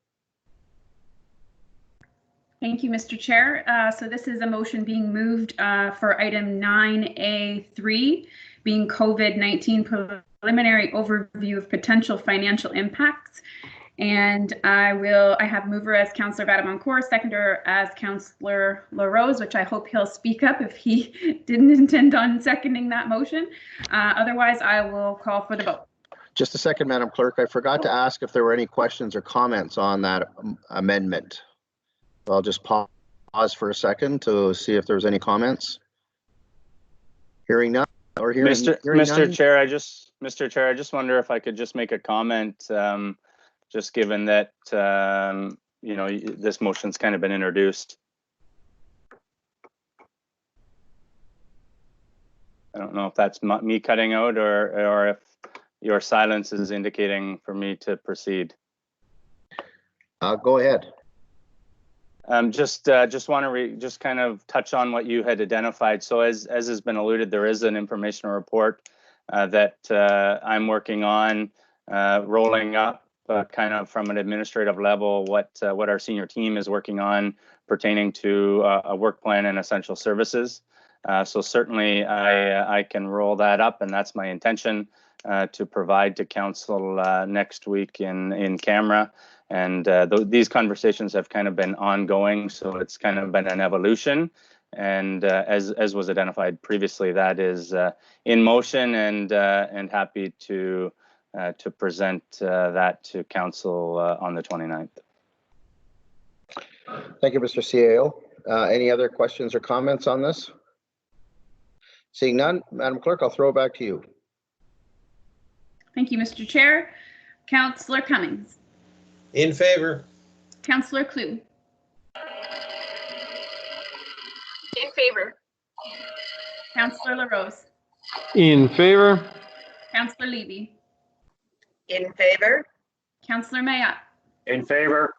Speaker 1: Thank you, Mr. Chair. So this is a motion being moved for item 9A3, being COVID-19 preliminary overview of potential financial impacts. And I have mover as Councillor Badamancourt, seconder as Councillor LaRose, which I hope he'll speak up if he didn't intend on seconding that motion. Otherwise, I will call for the vote.
Speaker 6: Just a second, Madam Clerk. I forgot to ask if there were any questions or comments on that amendment. I'll just pause for a second to see if there's any comments. Hearing none, or hearing
Speaker 10: Mr.
Speaker 6: none.
Speaker 10: Chair, Mr. Chair, I just wonder if I could just make a comment, just given that you know, this motion's kind of been introduced. I don't know if that's me cutting out or if your silence is indicating for me to proceed.
Speaker 6: Go ahead.
Speaker 10: Just want to just kind of touch on what you had identified. So as has been alluded, there is an informational report that I'm working on rolling up kind of from an administrative level what our senior team is working on pertaining to a work plan and essential services. So certainly I can roll that up, and that's my intention to provide to council next week in camera. And these conversations have kind of been ongoing, so it's kind of been an evolution. And as was identified previously, that is in motion, and happy to present that to council on the 29th.
Speaker 6: Thank you, Mr. CAO. Any other questions or comments on this? Seeing none, Madam Clerk, I'll throw it back to you.
Speaker 1: Thank you, Mr. Chair. Councillor Cummings.
Speaker 8: In favor.
Speaker 1: Councillor Klug.
Speaker 12: In favor.
Speaker 1: Councillor LaRose.
Speaker 11: In favor.
Speaker 1: Councillor Levy.
Speaker 3: In favor?
Speaker 1: Councillor Mayat.
Speaker 4: In favor?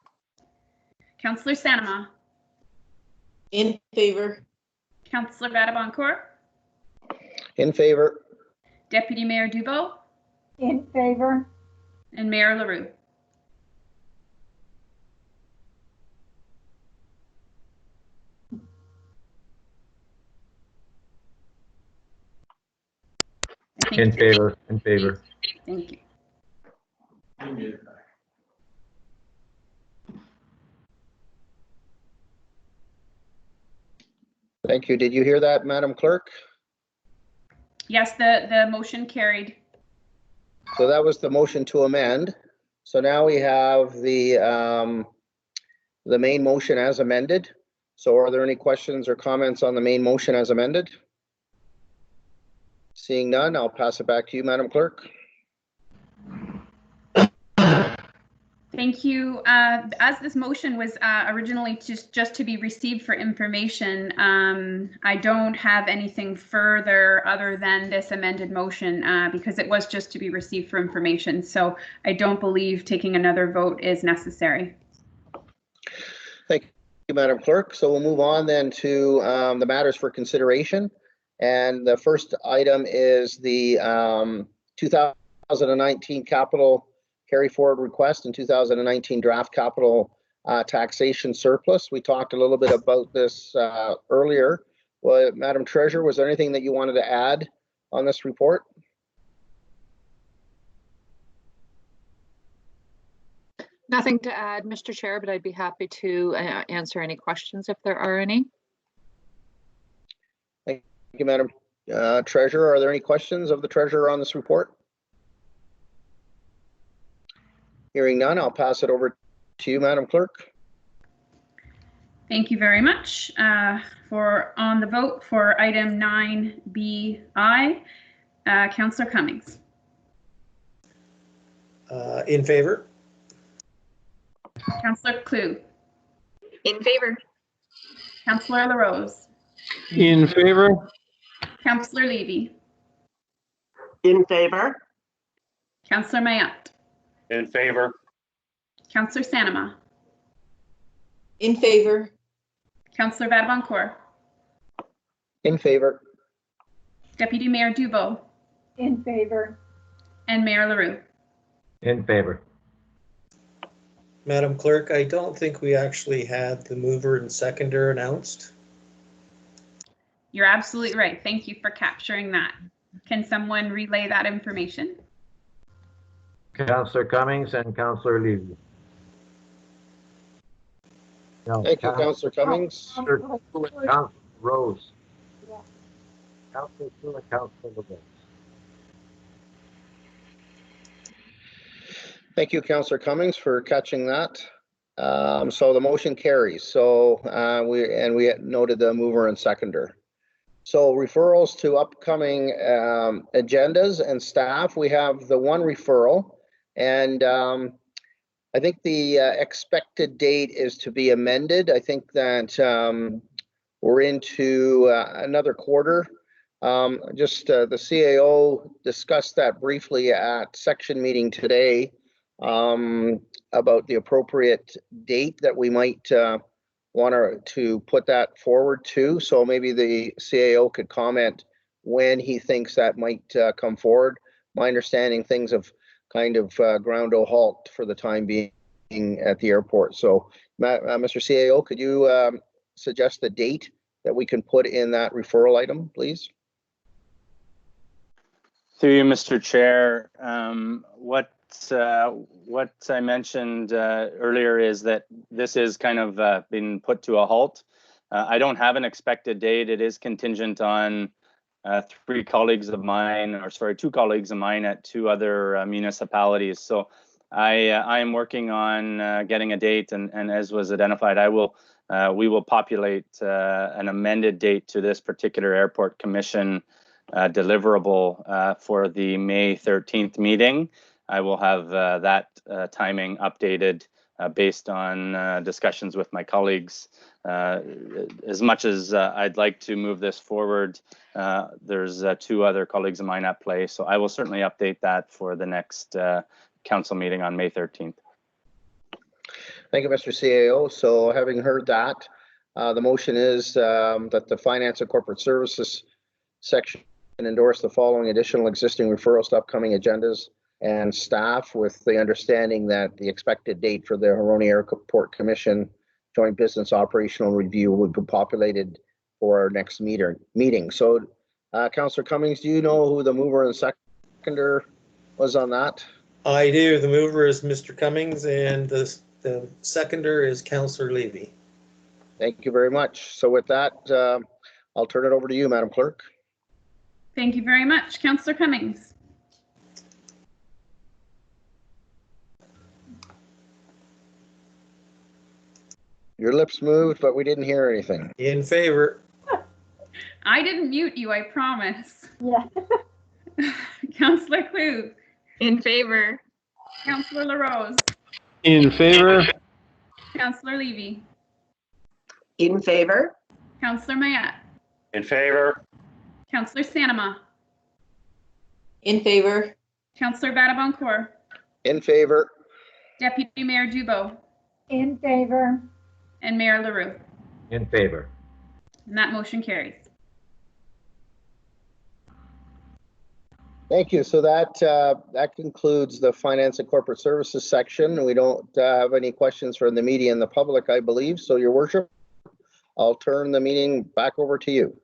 Speaker 1: Councillor Sanama.
Speaker 5: In favor.
Speaker 1: Councillor Vatabancourt.
Speaker 6: In favor.
Speaker 1: Deputy Mayor Dubo.
Speaker 7: In favor.
Speaker 1: And Mayor LaRue.
Speaker 2: In favor. In favor.
Speaker 1: Thank you.
Speaker 6: Thank you. Did you hear that, Madam Clerk?
Speaker 1: Yes, the motion carried.
Speaker 6: So that was the motion to amend. So now we have the main motion as amended. So are there any questions or comments on the main motion as amended? Seeing none, I'll pass it back to you, Madam Clerk.
Speaker 1: Thank you. As this motion was originally just to be received for information, I don't have anything further other than this amended motion because it was just to be received for information. So I don't believe taking another vote is necessary.
Speaker 6: Thank you, Madam Clerk. So we'll move on then to the matters for consideration. And the first item is the 2019 capital carry forward request and 2019 draft capital taxation surplus. We talked a little bit about this earlier. Well, Madam Treasurer, was there anything that you wanted to add on this report?
Speaker 14: Nothing to add, Mr. Chair, but I'd be happy to answer any questions if there are any.
Speaker 6: Thank you, Madam Treasurer. Are there any questions of the Treasurer on this report? Hearing none, I'll pass it over to you, Madam Clerk.
Speaker 1: Thank you very much. On the vote for item 9BI, Councillor Cummings.
Speaker 8: In favor.
Speaker 1: Councillor Klug.
Speaker 12: In favor.
Speaker 1: Councillor LaRose.
Speaker 11: In favor.
Speaker 1: Councillor Levy.
Speaker 3: In favor?
Speaker 1: Councillor Mayat.
Speaker 4: In favor?
Speaker 1: Councillor Sanama.
Speaker 5: In favor.
Speaker 1: Councillor Vatabancourt.
Speaker 6: In favor.
Speaker 1: Deputy Mayor Dubo.
Speaker 7: In favor.
Speaker 1: And Mayor LaRue.
Speaker 2: In favor.
Speaker 8: Madam Clerk, I don't think we actually had the mover and seconder announced.
Speaker 1: You're absolutely right. Thank you for capturing that. Can someone relay that information?
Speaker 2: Councillor Cummings and Councillor Levy. No,
Speaker 6: Thank you, Councillor Cummings.
Speaker 2: Councillor Rose. Councillor Sue and Councillor LaRose.
Speaker 6: Thank you, Councillor Cummings, for catching that. So the motion carries. So we noted the mover and seconder. So referrals to upcoming agendas and staff. We have the one referral, and I think the expected date is to be amended. I think that we're into another quarter. The CAO discussed that briefly at section meeting today about the appropriate date that we might want to put that forward to. So maybe the CAO could comment when he thinks that might come forward. My understanding, things have kind of ground to a halt for the time being at the airport. So Mr. CAO, could you suggest the date that we can put in that referral item, please?
Speaker 10: Through you, Mr. Chair, what I mentioned earlier is that this is kind of been put to a halt. I don't have an expected date. It is contingent on two colleagues of mine at two other municipalities. So I am working on getting a date, and as was identified, we will populate an amended date to this particular Airport Commission deliverable for the May 13th meeting. I will have that timing updated based on discussions with my colleagues. As much as I'd like to move this forward, there's two other colleagues of mine at play, so I will certainly update that for the next council meeting on May 13th.
Speaker 6: Thank you, Mr. CAO. So having heard that, the motion is that the Finance and Corporate Services section endorse the following additional existing referrals to upcoming agendas and staff, with the understanding that the expected date for the Huroney Airport Commission Joint Business Operational Review would be populated for our next meeting. So, Councillor Cummings, do you know who the mover and seconder was on that?
Speaker 8: I do. The mover is Mr. Cummings, and the seconder is Councillor Levy.
Speaker 6: Thank you very much. So with that, I'll turn it over to you, Madam Clerk.
Speaker 1: Thank you very much. Councillor Cummings.
Speaker 6: Your lips moved, but we didn't hear anything.
Speaker 8: In favor.
Speaker 1: I didn't mute you, I promise.
Speaker 7: Yeah.
Speaker 1: Councillor Klug.
Speaker 12: In favor.
Speaker 1: Councillor LaRose.
Speaker 11: In favor.
Speaker 1: Councillor Levy.
Speaker 3: In favor?
Speaker 1: Councillor Mayat.
Speaker 4: In favor?
Speaker 1: Councillor Sanema.
Speaker 5: In favor.
Speaker 1: Councillor Badaboncourt.
Speaker 6: In favor.
Speaker 1: Deputy Mayor Dubo.
Speaker 7: In favor.
Speaker 1: And Mayor LaRue.
Speaker 2: In favor.
Speaker 1: And that motion carries.
Speaker 6: Thank you. So that concludes the Finance and Corporate Services section. We don't have any questions from the media and the public, I believe. So, Your Worship, I'll turn the meeting back over to you.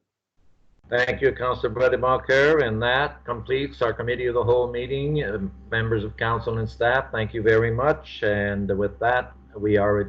Speaker 2: Thank you, Councillor Badaboncourt, and that completes our Committee of the Whole meeting. Members of Council and staff, thank you very much. And with that, we are adjourned.